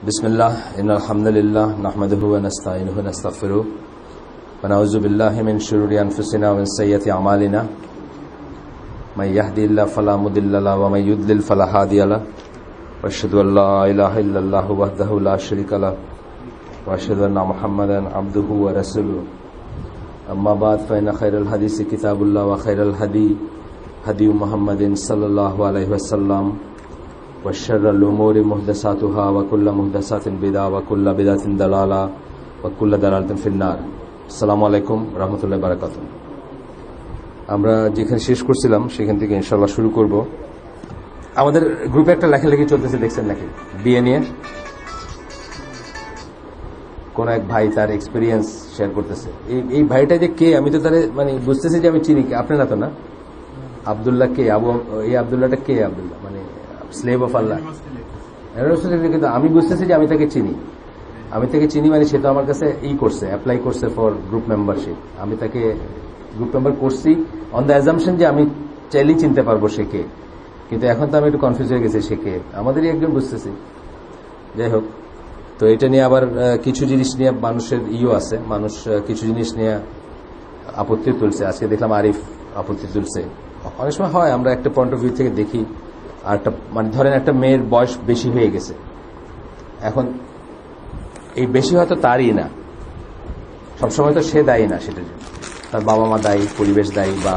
बिस्मिल्लाह इन्नल हम्दुलिल्लाह नहमदुहु व नस्तईनुहु व नस्तगफिरुह व नऊज़ु बिल्लाहि मिन शुरूरि अनफुसिना व मिन सय्यिआति अमालिना मन यहदिहिल्लाहु फला मुदिल्ल लहु व मन युद्लिल फला हादिय लहु व अशहदु अल्ला इलाहा इल्लल्लाहु वहदहु ला शरीका लहु व अशहदु अन्ना मुहम्मदन अब्दुहु व रसूलुहु अम्मा बाद फ़इन्न खैरल हदीसि किताबुल्लाह व खैरल हदी मुहम्मदिन सल्लल्लाहु अलैहि वसल्लम वशर्रल उमूरि मुहदसातुहा व कुल्लु मुहदसातिन बिदअह व कुल्लु बिदअतिन दलाला व कुल्लु दलालातिन फिन्नार। আসসালামু আলাইকুম রাহমাতুল্লাহি ওয়া বারাকাতুহু। আমরা যেখানে শেষ করছিলাম সেখান থেকে ইনশাআল্লাহ শুরু করব। আমাদের গ্রুপে একটা লেখালেখি চলতেছে, দেখছেন নাকি? বিয়ে নিয়ে কোন এক ভাই তার এক্সপেরিয়েন্স শেয়ার করতেছে। এই ভাইটা যে কে, আমি তো তার মানে বুঝতেছি যে আমি চিনি, আপনি না তো? না, আব্দুল্লাহ কে? এই আব্দুল্লাহটা কে? আব্দুল্লাহ মানে স্লেভ অফ আল্লাহ, কিন্তু আমি বুঝতেছি যে আমি তাকে চিনি। মানে সে তো আমার কাছে করছে, অ্যাপ্লাই করছে ফর গ্রুপ মেম্বারশিপ। আমি তাকে গ্রুপ মেম্বার করছি অন দ্য অ্যাজাম্পশন যে আমি চাইলেই চিনতে পারবো সে কে, কিন্তু এখন তো আমি একটু কনফিউজ হয়ে গেছি সে কে। আমাদেরই একজন বুঝতেছি। যাই হোক, তো এটা নিয়ে আবার কিছু জিনিস নিয়ে মানুষের আছে, মানুষ কিছু জিনিস নিয়ে আপত্তি তুলছে। আজকে দেখলাম আরিফ আপত্তি তুলছে। অনেক সময় হয় আমরা একটা পয়েন্ট অফ ভিউ থেকে দেখি, আর একটা মানে ধরেন একটা মেয়ের বয়স বেশি হয়ে গেছে, এখন এই বেশি হয়তো তারই না, সবসময় তো সে দায়ী না, সেটার জন্য তার বাবা মা দায়ী, পরিবেশ দায়ী, বা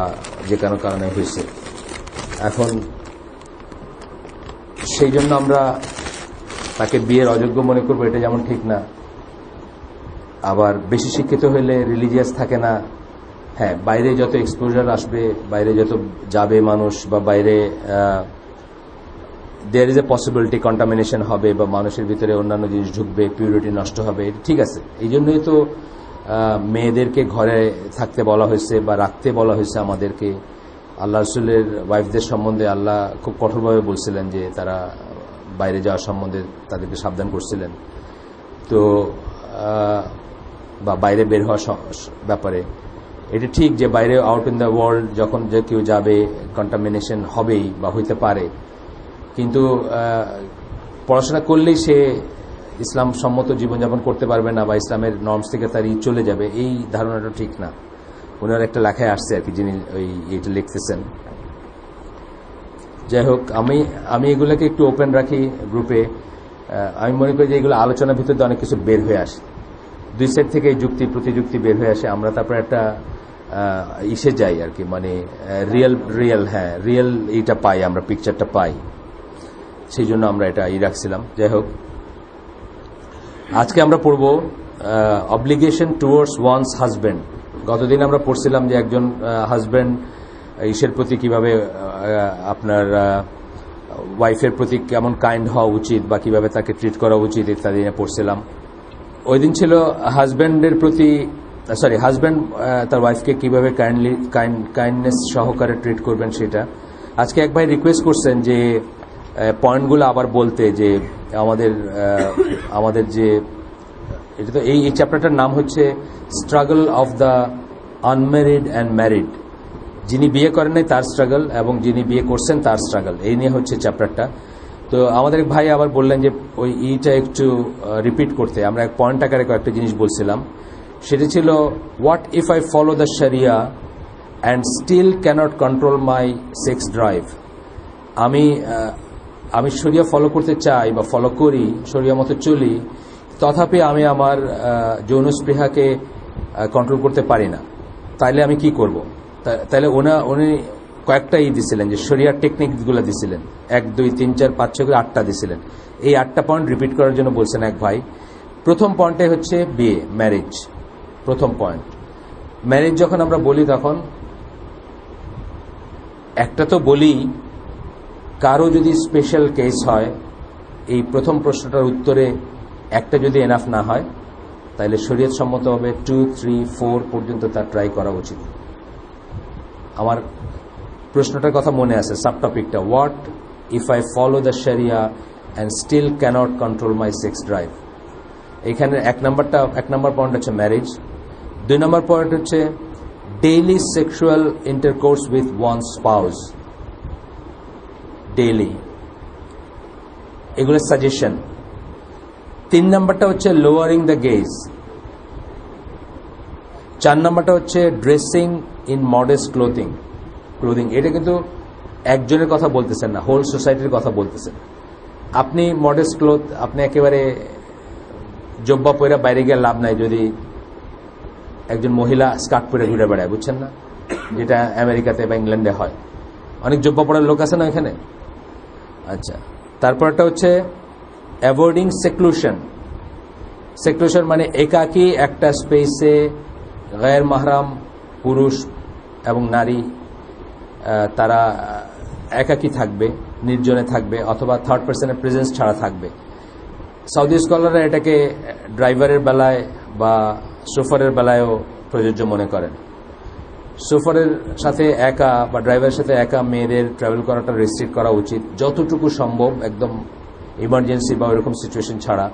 যে কোনো কারণে হয়েছে। এখন সেই জন্য আমরা তাকে বিয়ের অযোগ্য মনে করবো, এটা যেমন ঠিক না। আবার বেশি শিক্ষিত হলে রিলিজিয়াস থাকে না। হ্যাঁ, বাইরে যত এক্সপোজার আসবে, বাইরে যত যাবে মানুষ, বা বাইরে there is a possibility contamination হবে, বা মানুষের ভিতরে অন্যান্য জিনিস ঢুকবে, পিউরিটি নষ্ট হবে, ঠিক আছে। এই জন্যই তো মেয়েদেরকে ঘরে থাকতে বলা হয়েছে বা রাখতে বলা হয়েছে আমাদেরকে। আল্লাহ রসুলের ওয়াইফদের সম্বন্ধে আল্লাহ খুব কঠোরভাবে বলছিলেন যে তারা বাইরে যাওয়ার সম্বন্ধে তাদেরকে সাবধান করছিলেন। তো বা বাইরে বের হওয়ার ব্যাপারে এটা ঠিক যে বাইরে আউট ইন দ্য ওয়ার্ল্ড যখন যে কেউ যাবে, কন্টামিনেশন হবেই বা হইতে পারে, কিন্তু পড়াশোনা করলেই সে ইসলাম সম্মত জীবনযাপন করতে পারবে না, বা ইসলামের নর্মস থেকে তার চলে যাবে, এই ধারণাটা ঠিক না। ওনার একটা লেখায় আসছে আর কি, যিনি এইটা লিখতেছেন। যাই হোক, আমি এগুলোকে একটু ওপেন রাখি গ্রুপে। আমি মনে করি যে এগুলো আলোচনার ভিতরে অনেক কিছু বের হয়ে আসে, দুই সাইড থেকে যুক্তি প্রতিযুক্তি বের হয়ে আসে। আমরা তারপর একটা ইসে যাই আর কি, মানে রিয়েল এইটা পাই, আমরা পিকচারটা পাই। সেই জন্য আমরা এটা রাখছিলাম। যাই হোক, আজকে আমরা পড়ব অব্লিগেশন টুয়ার্ডস ওয়ানস হাজব্যান্ড। গতদিন আমরা পড়ছিলাম যে একজন হাজব্যান্ড ইসের প্রতি কিভাবে আপনার ওয়াইফের প্রতি কেমন কাইন্ড হওয়া উচিত, বা কিভাবে তাকে ট্রিট করা উচিত ইত্যাদি নিয়ে পড়ছিলাম। ওই দিন ছিল হাজব্যান্ডের প্রতি, হাজব্যান্ড তার ওয়াইফকে কিভাবে কাইন্ডনেস সহকারে ট্রিট করবেন সেটা। আজকে এক ভাই রিকোয়েস্ট করছেন যে পয়েন্টগুলো আবার বলতে, যে আমাদের যে এটা তো এই চ্যাপ্টারটার নাম হচ্ছে struggle of the unmarried and married. যিনি বিয়ে করেন নাই তার স্ট্রাগল, এবং যিনি বিয়ে করছেন তার স্ট্রাগল, এই নিয়ে হচ্ছে চ্যাপ্টারটা। তো আমাদের এক ভাই আবার বললেন যে ওই এইটা একটু রিপিট করতে। আমরা এক পয়েন্ট আকারে কয়েকটা জিনিস বলছিলাম। সেটা ছিল, what if I follow the Sharia and still cannot control my sex drive. আমি শরিয়া ফলো করতে চাই বা ফলো করি, শরিয়া মতো চলি, তথাপি আমি আমার যৌন স্পৃহাকে কন্ট্রোল করতে পারি না, তাইলে আমি কি করব? তাইলে উনি কয়েকটা দিছিলেন, যে শরিয়ার টেকনিকগুলো দিছিলেন, 1 2 3 4 5 6 করে 8টা দিছিলেন। এই 8টা পয়েন্ট রিপিট করার জন্য বলছেন এক ভাই। প্রথম পয়েন্টে হচ্ছে বিয়ে, ম্যারেজ। প্রথম পয়েন্ট, ম্যারেজ যখন আমরা বলি তখন একটা তো বলি, কারো যদি স্পেশাল কেস হয়, এই প্রথম প্রশ্নটার উত্তরে একটা যদি এনাফ না হয়, তাহলে শরীয়ত সম্মতভাবে 2 3 4 পর্যন্ত তার ট্রাই করা উচিত। আমার প্রশ্নটার কথা মনে আছে, সাবটপিকটা, what if I follow the Sharia and still cannot control my sex drive. এখানে এক নম্বর পয়েন্ট হচ্ছে ম্যারেজ। 2 নম্বর পয়েন্ট হচ্ছে daily sexual intercourse with one spouse. Daily, এগুলো সাজেশন। 3 নাম্বারটা হচ্ছে লোয়ারিং দ্য গেজ, 4 নাম্বারটা হচ্ছে ড্রেসিং ইন মডেস্ট ক্লোথিং। এটা কিন্তু একজনের কথা বলতেছেন না, হোল সোসাইটির কথা বলতেছেন। আপনি মডেস্ট ক্লোথ, আপনি একেবারে জব্বা পরে বাইরে গিয়ে লাভ নাই যদি একজন মহিলা স্কার্ট পরে ঘুরে বেড়ায়, বুঝছেন না, যেটা আমেরিকাতে বা ইংল্যান্ডে হয়। অনেক জব্বা পড়ার লোক আছে না এখানে। আচ্ছা, তারপরটা হচ্ছে অ্যাভয়েডিং সেক্লুশন। সেক্লুশন মানে একাকী একটা স্পেসে গায়ের মাহরাম পুরুষ এবং নারী তারা একাকী থাকবে, নির্জনে থাকবে, অথবা থার্ড পার্সনের প্রেজেন্স ছাড়া থাকবে। সৌদি স্কলাররা এটাকে ড্রাইভারের বেলায় বা শোফারের বেলায়ও প্রযোজ্য মনে করেন। শোফারের সাথে একা বা ড্রাইভারের সাথে একা মেয়েদের ট্রাভেল করাটা রেস্ট্রিক্ট করা উচিত যতটুকু সম্ভব, একদম ইমার্জেন্সি বা ওইরকম সিচুয়েশন ছাড়া।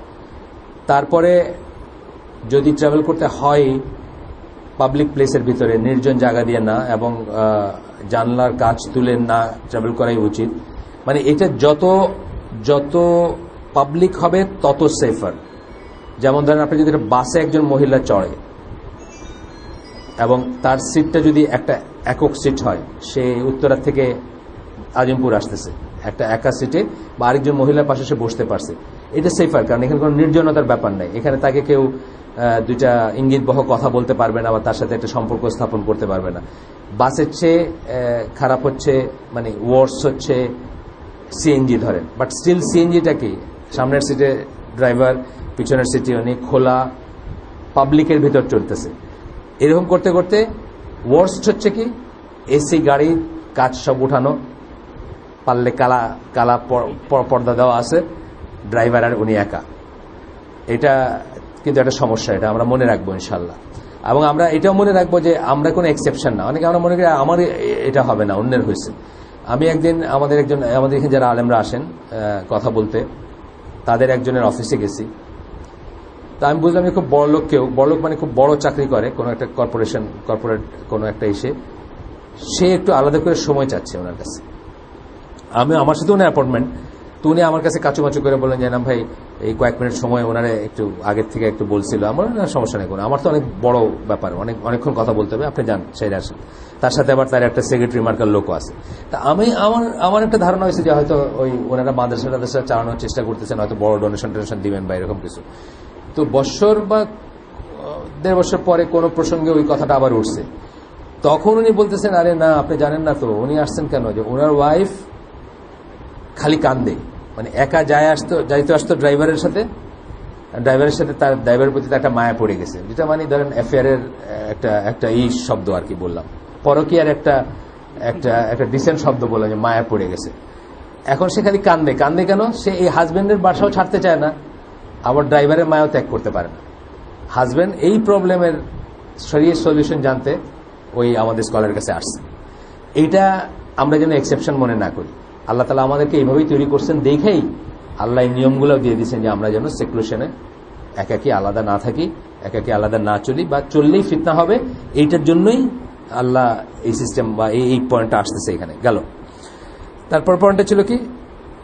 তারপরে যদি ট্রাভেল করতে হয় পাবলিক প্লেসের ভিতরে, নির্জন জায়গা দিয়ে না, এবং জানলার কাচ তুলে না ট্রাভেল করাই উচিত। মানে এটা যত পাবলিক হবে তত সেফার। যেমন ধরেন আপনি যদি বাসে একজন মহিলা চড়ে এবং তার সিটটা যদি একটা একক সিট হয়, সে উত্তরা থেকে আজিমপুর আসতেছে একটা একা সিটে, বা আরেকজন মহিলার পাশে সে বসতে পারছে, এটা সেফার, কারণ এখানে কোনো নির্জনতার ব্যাপার নাই। এখানে তাকে কেউ দুইটা ইঙ্গিতবহ কথা বলতে পারবে না বা তার সাথে একটা সম্পর্ক স্থাপন করতে পারবে না। বাসের চেয়ে খারাপ হচ্ছে, মানে ওয়ার্স হচ্ছে সিএনজি ধরেন, বাট স্টিল সিএনজিটা কি, সামনের সিটে ড্রাইভার, পিছনের সিটে উনি, খোলা পাবলিকের ভিতর চলতেছে। এরকম করতে করতে ওয়ার্স্ট হচ্ছে কি, এসি গাড়ি, কাচ সব উঠানো, পারলে কালা কালা পর্দা দেওয়া আছে, ড্রাইভার আর উনি একা। এটা কিন্তু একটা সমস্যা, এটা আমরা মনে রাখবো ইনশাল্লাহ। এবং আমরা এটাও মনে রাখবো যে আমরা কোনো এক্সেপশন না। অনেকে আমরা মনে করি আমার এটা হবে না, অন্যের হয়েছে। আমি একদিন আমাদের এখানে যারা আলেমরা আসেন কথা বলতে, তাদের একজনের অফিসে গেছি। তা আমি বুঝলাম যে খুব বড় লোক, মানে খুব বড় চাকরি করে কোনো একটা কর্পোরেট কোনো একটা এসে, সে একটু আলাদা করে সময় চাচ্ছে ওনার কাছে। আমার সাথে ওনার অ্যাপয়েন্টমেন্ট, তো উনি আমার কাছে কাচুমাচু করে বললেন যে না ভাই, এই কয়েক মিনিট সময় ওনারে একটু আগের থেকে একটু বলছিল। আমার সমস্যা নেই কোনো, আমার তো অনেক বড় ব্যাপার, অনেকক্ষণ কথা বলতে হবে, আপনি যান, সেই আসেন। তার সাথে আবার তার একটা সেক্রেটারি মার্কার লোকও আছে। তা আমার একটা ধারণা হয়েছে যে হয়তো ওই ওনারা মাদ্রাসা চালানোর চেষ্টা করতেছেন, হয়তো বড় ডোনেশন দিবেন বা এরকম কিছু। তো বছর বা 1.5 বছর পরে কোনো প্রসঙ্গে ওই কথাটা আবার উঠছে। তখন উনি বলতেছেন, আরে না, আপনি জানেন না তো উনি আসছেন কেন, যে ওনার ওয়াইফ খালি কান্দে, মানে একা যাইতে আসতো ড্রাইভারের সাথে তার ড্রাইভারের প্রতি একটা মায়া পড়ে গেছে, যেটা মানে ধরেন অ্যাফেয়ারের একটা শব্দ আর কি বললাম, পরকীয়ার একটা ডিসেন্ট শব্দ বললাম, যে মায়া পড়ে গেছে। এখন সে খালি কান্দে কেন, সে এই হাজবেন্ডের বাসাও ছাড়তে চায় না, আবার ড্রাইভারের মায়াও ত্যাগ করতে পারে না। হাজবেন্ড এই প্রবলেমের সলিউশন জানতে ওই আমাদের স্কলারের কাছে আসছে। এইটা আমরা যেন এক্সেপশন মনে না করি। আল্লাহ তাআলা আমাদেরকে এইভাবেই তৈরি করছেন, দেখেই আল্লাহ এই নিয়মগুলো দিয়ে দিয়েছেন যে আমরা যেন সেক্লুশনে একাকি আলাদা না থাকি, একাকি আলাদা না চলি, বা চললেই ফিতনা হবে। এইটার জন্যই আল্লাহ এই সিস্টেম বা এই পয়েন্টটা আসতেছে এখানে গেল। তারপর পয়েন্টটা ছিল কি,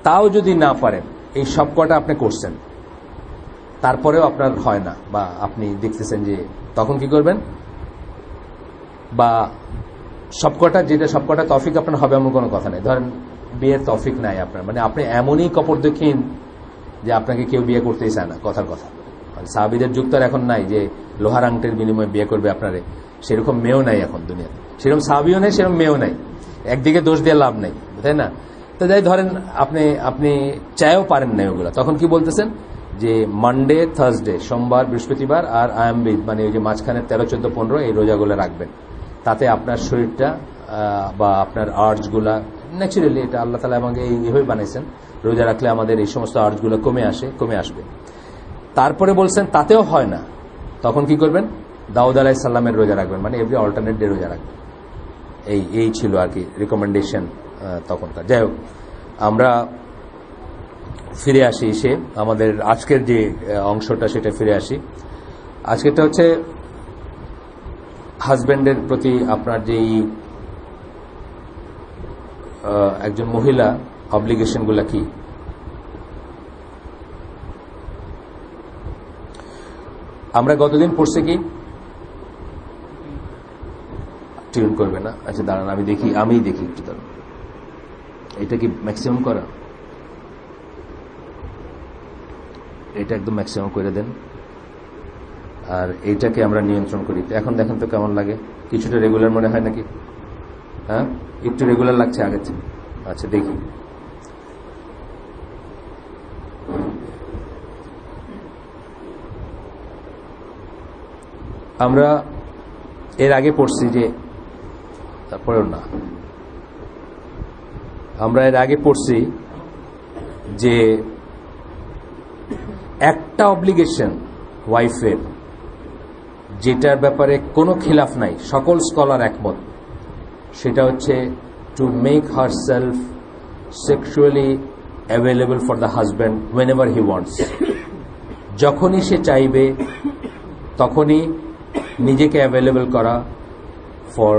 তাও যদি না পারেন, এই সব কটা আপনি করছেন, তারপরেও আপনার হয় না, বা আপনি দেখতেছেন যে, তখন কি করবেন, বা সবকটা তৌফিক আপনার হবে এমন কোনো কথা নেই। ধরেন বিয়ের তৌফিক নাই আপনার, মানে আপনি এমনই কপরদক্ষিণ যে আপনাকে কেউ বিয়ে করতেই চায় না, কথার কথা। মানে সাহাবীদের যুগ তো এখন নাই যে লোহার আংটির বিনিময়ে বিয়ে করবে আপনারে, সেরকম মেয়েও নাই এখন দুনিয়াতে, সেরকম সাহাবীও নেই, সেরকম মেয়েও নাই। একদিকে দোষ দিয়ে লাভ নেই, তাই না? তো যাই ধরেন আপনি চাইও পারেন না ওগুলো, তখন কি বলতেছেন যে মানডে, থার্সডে, সোমবার, বৃহস্পতিবার আর আয়ামবিদ, মানে ওই যে মাঝখানে 13, 14, 15 এই রোজাগুলো রাখবেন। তাতে আপনার শরীরটা বা আপনার আর্জগুলা ন্যাচুরালি, এটা আল্লাহ তাআলা আমাকে এইভাবে বানাইছেন, রোজা রাখলে আমাদের এই সমস্ত আর্জগুলো কমে আসবে। তারপরে বলছেন তাতেও হয় না, তখন কি করবেন, দাউদ আলাইহিস সালামের রোজা রাখবেন, মানে এভরি অল্টারনেট ডে রোজা রাখবেন। এই ছিল আর কি রিকমেন্ডেশন তখনকার। যাই হোক, আমরা ফিরে আসি আমাদের আজকের যে অংশটা, সেটা ফিরে আসি। আজকেরটা হচ্ছে হাজব্যান্ডের প্রতি আপনার যেই একজন মহিলা অব্লিগেশনগুলো কি। আমরা গতদিন পড়ছি কি টিউন করবে না? আচ্ছা দাঁড়ান, আমি দেখি একটু দাঁড়ান। এটা কি ম্যাক্সিমাম করা? এটা একদম ম্যাক্সিমাম করে দেন, আর এইটাকে আমরা নিয়ন্ত্রণ করি। এখন দেখেন তো কেমন লাগে, কিছুটা রেগুলার মনে হয় নাকি? হ্যাঁ, একটু রেগুলার লাগছে আগের থেকে। আচ্ছা দেখি, আমরা এর আগে পড়ছি যে, তারপরেও না, আমরা এর আগে পড়ছি যে একটা অব্লিগেশন ওয়াইফের, যেটার ব্যাপারে কোনো খিলাফ নাই, সকল স্কলার একমত, সেটা হচ্ছে to make herself sexually available for the husband whenever he wants. যখনই সে চাইবে তখনই নিজেকে অ্যাভেলেবল করা ফর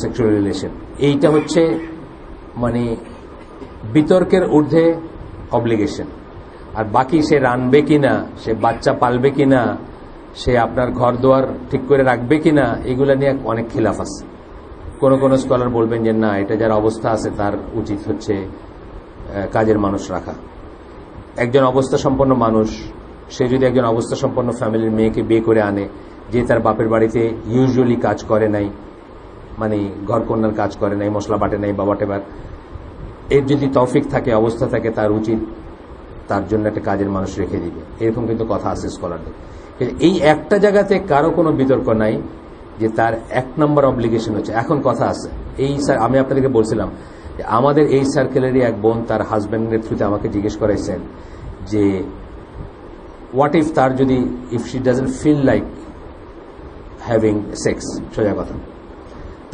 সেক্সুয়াল রিলেশন। এইটা হচ্ছে মানে বিতর্কের ঊর্ধ্বে অব্লিগেশন। আর বাকি সে রানবে কিনা, সে বাচ্চা পালবে কিনা, সে আপনার ঘর দুয়ার ঠিক করে রাখবে কিনা, এগুলা নিয়ে অনেক খিলাফ আছে। কোন কোন স্কলার বলবেন যে না, এটা যার অবস্থা আছে তার উচিত হচ্ছে কাজের মানুষ রাখা। একজন অবস্থা সম্পন্ন মানুষ, সে যদি একজন অবস্থা সম্পন্ন ফ্যামিলির মেয়েকে বিয়ে করে আনে, যে তার বাপের বাড়িতে ইউজুয়ালি কাজ করে নাই, মানে ঘরকন্যার কাজ করে নাই, মশলা বাটে নাই বা বাটেবার, এর যদি তৌফিক থাকে, অবস্থা থাকে, তার উচিত তার জন্য একটা কাজের মানুষ রেখে দিবে। এরকম কিন্তু কথা আছে স্কলারদের। এই একটা জায়গাতে কারো কোনো বিতর্ক নাই যে তার এক নম্বর অব্লিগেশন হচ্ছে। এখন কথা আছে, এই আমি আপনাদেরকে বলছিলাম যে আমাদের এই সার্কেলেরই এক বোন তার হাজব্যান্ডের থ্রুতে আমাকে জিজ্ঞেস করাইছেন যে হোয়াট ইফ তার যদি if she doesn't feel like having sex, সোজা কথা,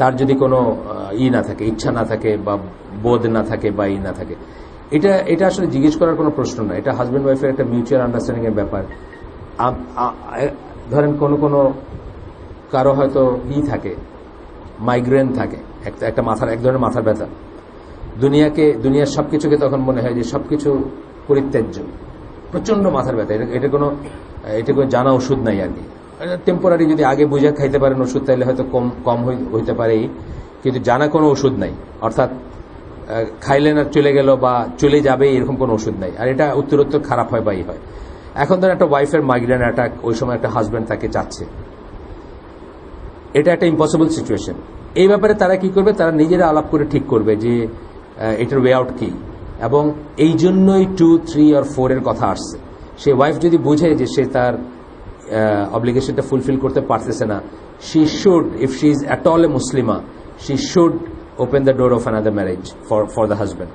তার যদি কোনো না থাকে, ইচ্ছা না থাকে বা বোধ না থাকে বা না থাকে, এটা আসলে জিজ্ঞেস করার কোনো প্রশ্ন না। এটা হাজব্যান্ড ওয়াইফের একটা মিউচুয়াল আন্ডারস্ট্যান্ডিং এর ব্যাপার। ধরেন কোনো কারো হয়তো থাকে, মাইগ্রেন থাকে, একটা মাথার এক ধরনের মাথার ব্যথা, দুনিয়ার সবকিছুকে তখন মনে হয় যে সবকিছু পরিত্যাজ্য, প্রচন্ড মাথার ব্যথা, এটা কোনো জানা ওষুধ নাই আর কি। টেম্পোরারি যদি আগে বুঝে খাইতে পারেন ওষুধ, তাহলে হয়তো কম হইতে পারে, কিন্তু জানা কোনো ওষুধ নাই, অর্থাৎ খাইলেন আর চলে গেল বা চলে যাবে এরকম কোনো ওষুধ নাই, আর এটা উত্তরোত্তর খারাপ হয় বাই হয়। এখন ধরেন একটা ওয়াইফের মাইগ্রেন অ্যাটাক, ওই সময় একটা হাজব্যান্ড তাকে চাচ্ছে, এটা একটা ইম্পসিবল সিচুয়েশন। এই ব্যাপারে তারা কি করবে, তারা নিজেরা আলাপ করে ঠিক করবে যে এটার ওয়ে আউট কি, এবং এই জন্যই 2, 3 আর 4 এর কথা আসছে। সে ওয়াইফ যদি বুঝে যে সে তার অব্লিগেশনটা ফুলফিল করতে পারতেছে না, she should, if she is at all a মুসলিমা, she should open the door of another marriage for the husband.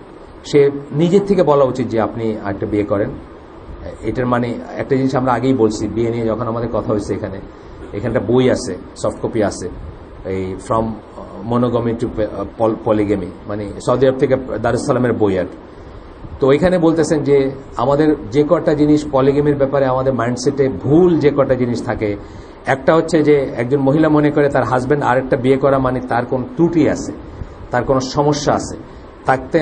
সে নিজের থেকে বলা উচিত যে আপনি আরেকটা বিয়ে করেন। এটার মানে একটা জিনিস আমরা আগেই বলছি, বিয়ে নিয়ে যখন আমাদের কথা হয়েছে, এখানটা বই আছে, সফট কপি আছে, এই ফ্রম মনোগমি টু পলিগেমি, মানে সৌদি আরব থেকে দারুস সালামের বই আর। তো ওইখানে বলতেছেন যে আমাদের যে কটা জিনিস পলিগেমির ব্যাপারে আমাদের মাইন্ডসেটে ভুল যে কটা জিনিস থাকে, একটা হচ্ছে যে একজন মহিলা মনে করে তার হাজব্যান্ড আরেকটা বিয়ে করা মানে তার কোন ত্রুটি আছে, তার কোনো সমস্যা আছে, থাকতে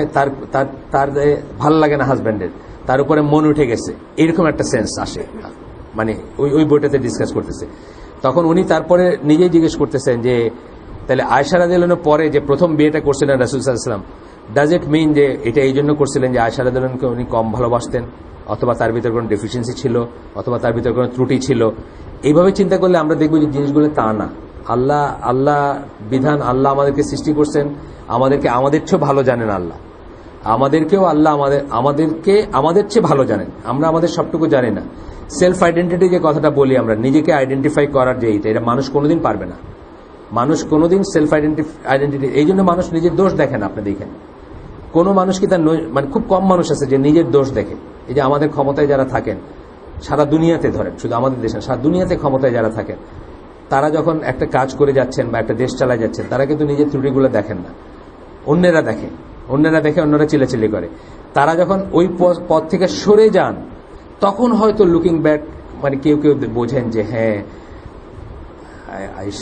তার ভাল লাগে না হাজব্যান্ডের, তার উপরে মন উঠে গেছে, এরকম একটা সেন্স আসে। মানে ওই বইটাতে ডিসকাস করতেছে। তখন উনি তারপরে নিজেই জিজ্ঞেস করতেছেন যে তাহলে আয়েশা রাদিয়াল্লাহু আনহা পরে যে প্রথম বিয়েটা করছিলেন রাসূল সাল্লাল্লাহু আলাইহি ওয়াসাল্লাম, ডাজ ইট মিন যে এটা এই জন্য করছিলেন যে আয়েশা রাদিয়াল্লাহু আনহাকে উনি কম ভালোবাসতেন, অথবা তার ভিতরে কোনো ডেফিসিয়েন্সি ছিল, অথবা তার ভিতরে কোনো ত্রুটি ছিল? এইভাবে চিন্তা করলে আমরা দেখব যে জিনিসগুলো তা না। আল্লাহ বিধান, আল্লাহ আমাদেরকে সৃষ্টি করছেন, আমাদেরকে আমাদের চেয়ে ভালো জানেন আল্লাহ, আমাদেরকেও আল্লাহ আমাদের চেয়ে ভালো জানেন, আমরা আমাদের সবটুকু জানি না। সেলফ আইডেন্টিটি যে কথাটা বলি আমরা, নিজেকে আইডেন্টিফাই করার যে এটা মানুষ কোনোদিন পারবে না। মানুষ কোনোদিন সেলফ আইডেন্টিটি, এই জন্য মানুষ নিজের দোষ দেখে না। আপনি দেখেন কোন মানুষ কি তার, মানে খুব কম মানুষ আছে যে নিজের দোষ দেখে। এই যে আমাদের ক্ষমতায় যারা থাকেন সারা দুনিয়াতে, ধরেন শুধু আমাদের দেশে, সারা দুনিয়াতে ক্ষমতায় যারা থাকেন, তারা যখন একটা কাজ করে যাচ্ছেন বা একটা দেশ চালায় যাচ্ছেন, তারা কিন্তু নিজের ত্রুটিগুলো দেখেন না, অন্যেরা দেখে, অন্যরা চিল্লাচিল্লি করে। তারা যখন ওই পথ থেকে সরে যান, তখন হয়তো লুকিং ব্যাক, মানে কেউ বোঝেন যে হ্যাঁ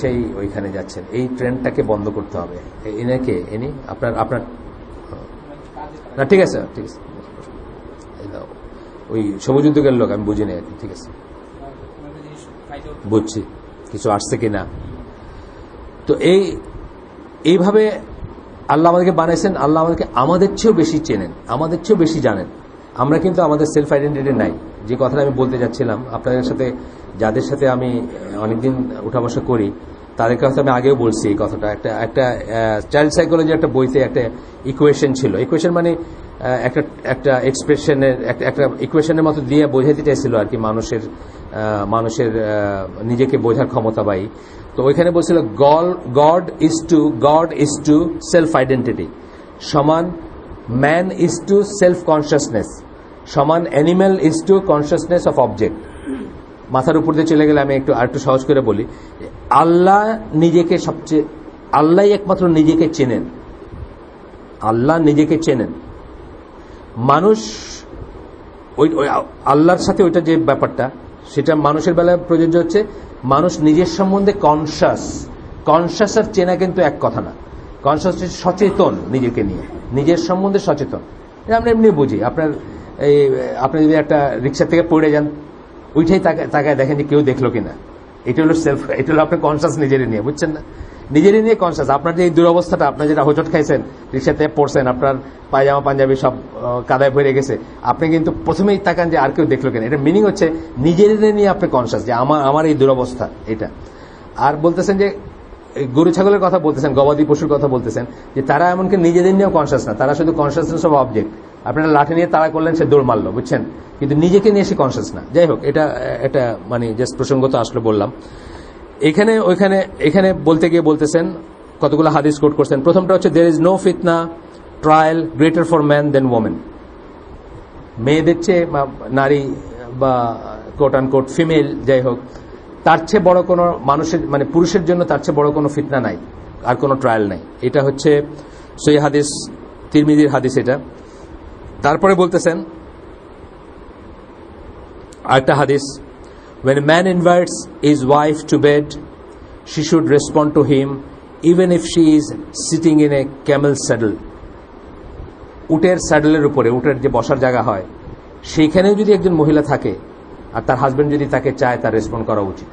সেই ওইখানে যাচ্ছেন, এই ট্রেন্ডটাকে বন্ধ করতে হবে। ইনি আপনার না, ঠিক আছে ওই সবুজ উদ্যোগের লোক, আমি বুঝিনি আর কি, ঠিক আছে। বুঝছি কিছু আসছে কিনা। তো এইভাবে আল্লাহ আমাদেরকে বানাইছেন, আল্লাহ আমাদেরকে আমাদের চেয়েও বেশি চেনেন, আমাদের চেয়েও বেশি জানেন। আমরা কিন্তু আমাদের সেলফ আইডেন্টিটি নাই। যে কথাটা আমি বলতে যাচ্ছিলাম, আপনাদের সাথে যাদের সাথে আমি অনেকদিন উঠা বসা করি তাদের কাছে আমি আগেও বলছি এই কথাটা। একটা চাইল্ড সাইকোলজি একটা বইতে একটা ইকুয়েশন ছিল। ইকুয়েশন মানে একটা এক্সপ্রেশনের একটা ইকুয়েশনের মতো দিয়ে বোঝাতে চাইছিল আর কি মানুষের নিজেকে বোঝার ক্ষমতা বাই। তো ওইখানে বলছিল God is to self identity সমান man is to self consciousness সমান animal is to consciousness of object. মাথার উপর দিয়ে চলে গেলে আমি আরেকটু সহজ করে বলি, আল্লাহ একমাত্র নিজেকে চেনেন, আল্লাহ নিজেকে চেনেন। মানুষ ওই আল্লাহর সাথে ওইটা যে ব্যাপারটা সেটা মানুষের বেলায় প্রযোজ্য হচ্ছে। মানুষ নিজের সম্বন্ধে কনসাস আর চেনা কিন্তু এক কথা না। কনসাস সচেতন, নিজেকে নিয়ে নিজের সম্বন্ধে সচেতন। আমরা এমনি বুঝি, আপনি যদি একটা রিক্সা থেকে পড়ে যান ওইটাই তাকায় দেখেন যে কেউ দেখলো কিনা, এটা হলো সেলফ, এটা হলো আপনার কনসাস নিজেরই নিয়ে, বুঝছেন না? নিজেরই নিয়ে কনসাস। আপনার যে এই দুরবস্থাটা, আপনার যেটা হোঁচট খাইছেন, রিক্সা থেকে পড়ছেন, আপনার পায়জামা পাঞ্জাবি সব কাদায় ভরে গেছে, আপনি কিন্তু প্রথমেই তাকান যে আর কেউ দেখলো কিনা। এটা মিনিং হচ্ছে নিজের নিয়ে আপনি কনসাস যে আমার এই দুরবস্থা এটা। আর বলতেছেন যে গরু ছাগলের কথা বলতেছেন, গবাদি পশুর কথা বলতেছেন, যে তারা এমনকি নিজেদের নিয়েও কনসাস না, তারা শুধু কনসাসনেস অফ অবজেক্ট। আপনারা লাঠি নিয়ে তাড়া করলেন, সে দৌড় মারলো, বুঝছেন, কিন্তু নিজেকে নিয়ে সে কনসাস না। যাই হোক, এটা মানে জাস্ট প্রসঙ্গত আসলে বললাম। এখানে বলতে গিয়ে বলতেছেন, কতগুলো হাদিস কোট করছেন। প্রথমটা হচ্ছে there is no fitna trial greater for man than woman। মেয়েদের চেয়ে নারী বা কোট আনকোট ফিমেল, যাই হোক, তার চেয়ে বড় কোনো মানুষের মানে পুরুষের জন্য তার চেয়ে বড় কোনো ফিতনা নাই, আর কোনো ট্রায়াল নাই। এটা হচ্ছে সহি হাদিস, তিরমিজির হাদিস এটা। তারপরে বলতেছেন আরেকটা হাদিস, when a man invites his wife to bed she should respond to him even if she is sitting in a camel saddle। উটের স্যাডেলের উপরে, উটের যে বসার জায়গা হয় সেইখানেও যদি একজন মহিলা থাকে আর তার হাজবেন্ড যদি তাকে চায়, তার রেসপন্ড করা উচিত।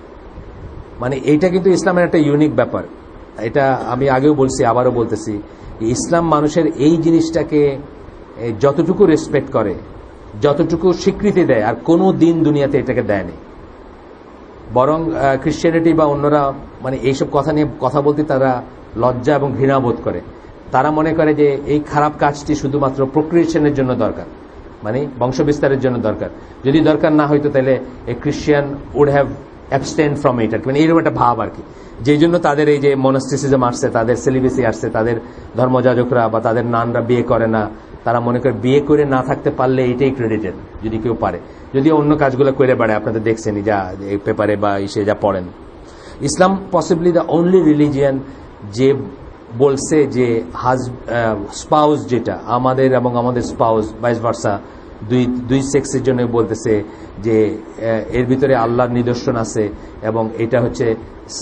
মানে এইটা কিন্তু ইসলামের একটা ইউনিক ব্যাপার। এটা আমি আগেও বলছি, আবারও বলতেছি, ইসলাম মানুষের এই জিনিসটাকে যতটুকু রেসপেক্ট করে, যতটুকু স্বীকৃতি দেয়, আর কোনো দিন দুনিয়াতে এটাকে দেয়নি। বরং খ্রিস্টানিটি বা অন্যরা মানে এইসব কথা নিয়ে কথা বলতে তারা লজ্জা এবং ঘৃণা বোধ করে। তারা মনে করে যে এই খারাপ কাজটি শুধুমাত্র প্রক্রিয়েশনের জন্য দরকার, মানে বংশবিস্তারের জন্য দরকার। যদি দরকার না হইতো তাহলে a Christian would have abstain from it, আর কি, মানে এইরকম একটা ভাব আর কি। যেই জন্য তাদের এই যে মনাস্টিসিজম আসছে, তাদের সেলিবেসি আসছে, তাদের ধর্মযাজকরা বা তাদের নানরা বিয়ে করে না। তারা মনে করে বিয়ে করে না থাকতে পারলে এটাই ক্রেডিটেড, যদি কেউ পারে, যদিও অন্য কাজগুলো করে বেড়ায়। আপনাদের দেখছেনই যা এই পেপারে বা ইসে যা পড়েন। ইসলাম পসিবলি দ্য অনলি রিলিজিয়ান যে বলছে যে স্পাউস, যেটা আমাদের এবং আমাদের স্পাউস ভাইস ভার্সা, দুই সেক্সের জন্য বলতেছে যে এর ভিতরে আল্লাহর নিদর্শন আছে এবং এটা হচ্ছে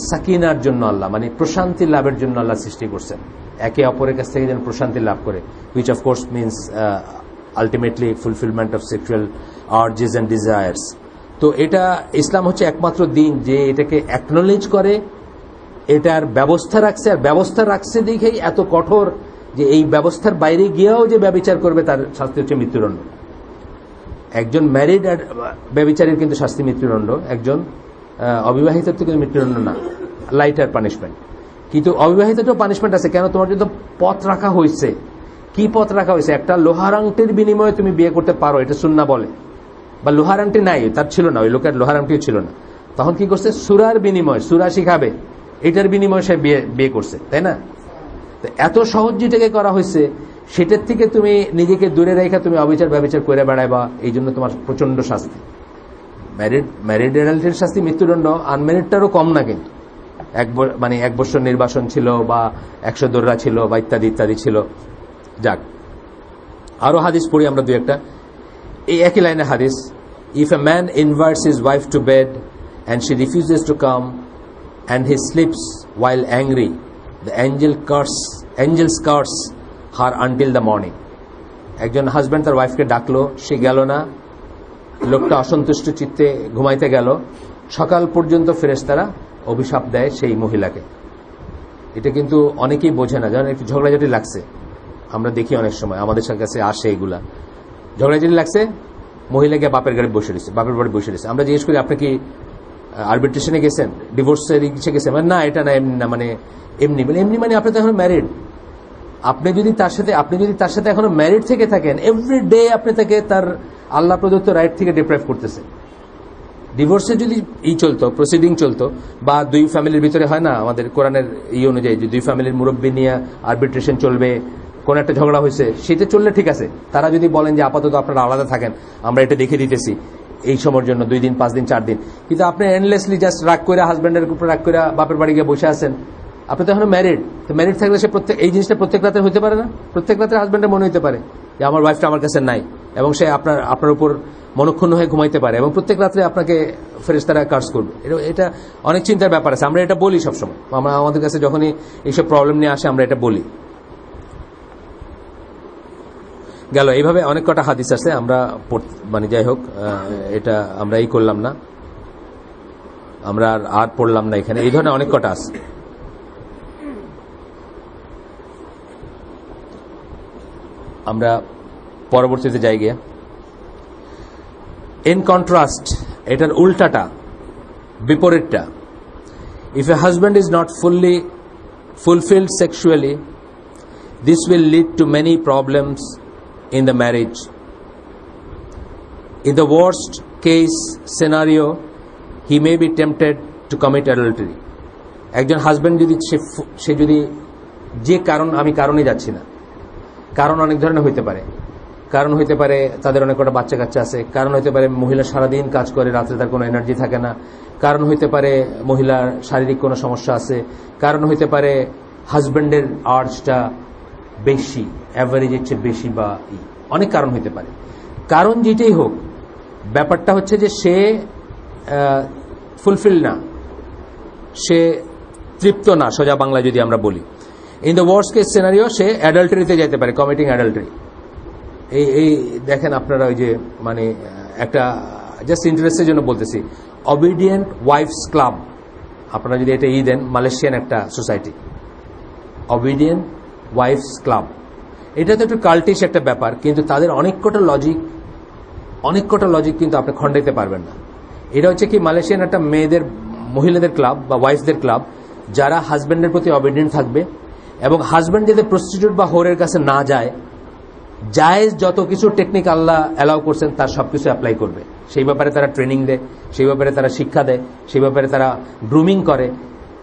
সাকিনার জন্য আল্লাহ, মানে প্রশান্তি লাভের জন্য আল্লাহ সৃষ্টি করছেন, একে অপরের কাছ থেকে যেন প্রশান্তি লাভ করে, which of course means ultimately fulfillment of sexual urges and desires। তো এটা ইসলাম হচ্ছে একমাত্র দিন যে এটাকে অ্যাকনোলেজ করে, এটার ব্যবস্থা রাখছে, আর ব্যবস্থা রাখছে দেখেই এত কঠোর যে এই ব্যবস্থার বাইরে গিয়েও যে ব্যভিচার করবে তার শাস্তি হচ্ছে মৃত্যুদণ্ড। একজন ম্যারিড ব্যভিচারের কিন্তু শাস্তি মৃত্যুদণ্ড, একজন অবিবাহিত তো কিন্তু মৃত্যুদণ্ড না, লাইটার পানিশমেন্ট। কিন্তু অবিবাহিতটাও পানিশমেন্ট আছে। কেন? তোমার যদি পথ রাখা হয়েছে। কি পথ রাখা হয়েছে? একটা লোহার আংটির বিনিময়ে তুমি বিয়ে করতে পারো, এটা সুন্নাহ বলে। বা লোহার আংটি নাই, তার ছিল না, ওই লোকের লোহার আংটিও ছিল না, তখন কি করছে? সূরার বিনিময়, সূরা শিখাবে, এটার বিনিময়ে সে বিয়ে করছে, তাই না? তো এত সহজ যেটাকে করা হয়েছে, সেটার থেকে তুমি নিজেকে দূরে রেখে তুমি অবিচার ব্যবিচার করে বেড়াইবা, এই জন্য তোমার প্রচন্ড শাস্তি। ম্যারিড অ্যাডাল্টের শাস্তি মৃত্যুদণ্ড, আনম্যারিডটারও কম না কিন্তু। মানে 1 বছর নির্বাসন ছিল বা 100 দৌড়া ছিল বা ইত্যাদি ইত্যাদি ছিল। যাক, আরো হাদিস পড়ি আমরা দুই একটা, এই একই লাইনের হাদিস। If a man invites his wife to bed and she refuses to come and he sleeps while angry, the angels curse her until the morning। একজন হাজব্যান্ড তার ওয়াইফকে ডাকলো, সে গেল না, লোকটা অসন্তুষ্ট চিত্তে ঘুমাইতে গেল, সকাল পর্যন্ত ফেরেশতারা অভিশাপ দেয় সেই মহিলাকে। এটা কিন্তু অনেকেই বোঝে না, যেমন একটু ঝগড়াঝাটি লাগছে, আমরা দেখি অনেক সময় আমাদের কাছে আসে এগুলা, ঝগড়াঝাটি লাগছে, মহিলাকে বাপের বাড়ি বসে রয়েছে, আমরা জিজ্ঞেস করি আপনি কি আরবিট্রেশনে গেছেন, ডিভোর্সের ইচ্ছে গেছেন? না, এটা না, এমনি না, মানে এমনি মানে আপনি তো এখন ম্যারিড। আপনি যদি তার সাথে এখনো ম্যারিড থেকে থাকেন, এভরি ডে আপনি তাকে তার আল্লাহ প্রদত্ত রাইট থেকে ডিপ্রাইভ করতেছেন। ডিভোর্সে যদি চলতো, প্রসিডিং চলতো, বা দুই ফ্যামিলির ভিতরে হয় না আমাদের কোরআনের অনুযায়ী যে দুই ফ্যামিলির মুরব্বী নিয়ে আরবিট্রেশন চলবে, কোন একটা ঝগড়া হয়েছে, সেটা চললে ঠিক আছে। তারা যদি বলেন যে আপাতত আপনারা আলাদা থাকেন, আমরা এটা দেখে দিতেছি এই সময়ের জন্য, 2 দিন 5 দিন 4 দিন, কিন্তু আপনি এন্ডলেসলি জাস্ট রাগ করে হাজব্যান্ডের উপর রাগ করে বাপের বাড়ি গিয়ে বসে আছেন, আপনি তো এখনো ম্যারিড। তো ম্যারিড থাকলে সে এই জিনিসটা প্রত্যেক রাতে হতে পারে না? প্রত্যেক রাতে হাজব্যান্ডের মনে হতে পারে যে আমার ওয়াইফটা আমার কাছে নাই, এবং সে আপনার উপর মনক্ষুণ্ণ হয়ে ঘুমাইতে পারে, এবং প্রত্যেক রাত্রে আপনাকে ফেরেশতারা কার্স করবে। এটা অনেক চিন্তার ব্যাপার আছে। আমরা এটা বলি সবসময়, আমাদের কাছে যখনই এইসব প্রবলেম নিয়ে আসে আমরা এটা বলি। গেল এইভাবে অনেক কটা হাদিস আছে, আমরা মানে যাই হোক, এটা আমরা করলাম না, আমরা আর পড়লাম না এখানে। এই ধরনের অনেক কটা আছে। আমরা পরবর্তীতে যাই গিয়া। ইন কন্ট্রাস্ট, এটার উল্টাটা, বিপরীতটা, if a husband is not fully fulfilled sexually, this will lead to many problems in the marriage. In the worst case scenario, he may be tempted to commit adultery. একজন husband যদি সে যদি যে কারণে যাচ্ছি না, কারণ অনেক ধরনের হইতে পারে। কারণ হইতে পারে তাদের অনেক কটা বাচ্চা কাচ্চা আছে, কারণ হইতে পারে মহিলা সারাদিন কাজ করে, রাত্রে তার কোনো এনার্জি থাকে না, কারণ হইতে পারে মহিলার শারীরিক কোনো সমস্যা আছে, কারণ হইতে পারে হাজব্যান্ডের আর্জটা বেশি, অ্যাভারেজের চেয়ে বেশি, বা অনেক কারণ হইতে পারে। কারণ যেটাই হোক, ব্যাপারটা হচ্ছে যে সে ফুলফিল না, সে তৃপ্ত না, সোজা বাংলায় যদি আমরা বলি। In the worst case scenario সে অ্যাডাল্টারিতে যেতে পারে, কমিটিং অ্যাডাল্টারি। এই দেখেন আপনারা, ওই যে মানে একটা জাস্ট ইন্টারেস্টের জন্য বলতেছি, অবিডিয়েন্ট ওয়াইফস ক্লাব, আপনারা যদি এটা দেন, মালয়েশিয়ান একটা সোসাইটি, অবিডিয়েন্ট ওয়াইফস ক্লাব। এটা তো একটু কাল্টিশ একটা ব্যাপার, কিন্তু তাদের অনেক কটা লজিক কিন্তু আপনি খণ্ডাইতে পারবেন না। এটা হচ্ছে কি, মালয়েশিয়ান একটা মহিলাদের ক্লাব বা ওয়াইফদের ক্লাব, যারা হাজব্যান্ডের প্রতি অবিডিয়েন্ট থাকবে, এবং হাজব্যান্ড যাতে প্রস্টিটিউট বা হোরের কাছে না যায়, জায়েজ যত কিছু টেকনিক আল্লাহ অ্যালাউ করছেন তার সবকিছু অ্যাপ্লাই করবে। সেই ব্যাপারে তারা ট্রেনিং দেয়, সেই ব্যাপারে তারা শিক্ষা দেয়, সেই ব্যাপারে তারা গ্রুমিং করে,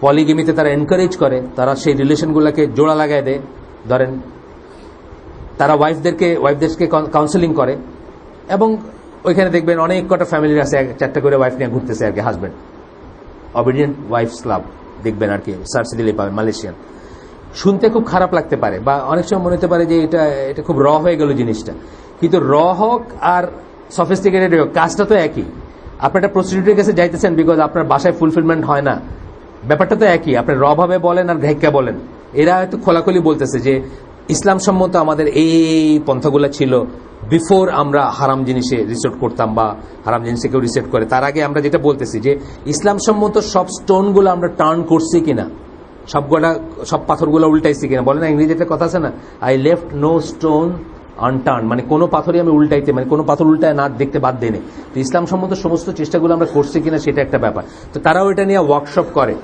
পলিগেমিতে তারা এনকারেজ করে, তারা সেই রিলেশনগুলোকে জোড়া লাগায় দেয়। ধরেন তারা ওয়াইফদেরকে কাউন্সেলিং করে, এবং ওইখানে দেখবেন অনেক কটা ফ্যামিলির আছে 4টা করে ওয়াইফ নিয়ে ঘুরতেছে আর কি হাজব্যান্ড। অবিডিয়েন্ট ওয়াইফস ক্লাব দেখবেন আর কি, সার্চ দিলেই পাবেন, মালয়েশিয়ান। শুনতে খুব খারাপ লাগতে পারে, বা অনেক সময় মনে হতে পারে যে এটা খুব র হয়ে গেল জিনিসটা, কিন্তু র হোক আর সফিস্টিকেটেড হোক, কাজটা তো একই। আপনি একটা প্রস্টিটিউটের কাছে যাইতেছেন বিকজ আপনার বাসায় ফুলফিলমেন্ট হয় না, ব্যাপারটা তো একই। আপনি র ভাবে বলেন আর ঘেক্কা বলেন, এরা হয়তো খোলাখুলি বলতেছে যে ইসলাম সম্মত আমাদের এই পন্থাগুলো ছিল বিফোর আমরা হারাম জিনিসে রিসোর্ট করতাম, বা হারাম জিনিসে কেউ রিসেট করে, তার আগে আমরা যেটা বলতেছি যে ইসলাম সম্মত সব স্টোনগুলো আমরা টার্ন করছি কিনা, সব পাথরগুলো উল্টাইছি কিনা। বলে না ইংরেজি একটা কথা আছে না, I left no stone unturned, মানে কোনো পাথরই আমি উল্টাইতে, মানে কোনো পাথর উল্টায় না দেখতে বাদ দেয়। তো ইসলাম সম্মত সমস্ত চেষ্টাগুলো আমরা করছি কিনা সেটা একটা ব্যাপার। তো তারাও এটা নিয়ে ওয়ার্কশপ করে,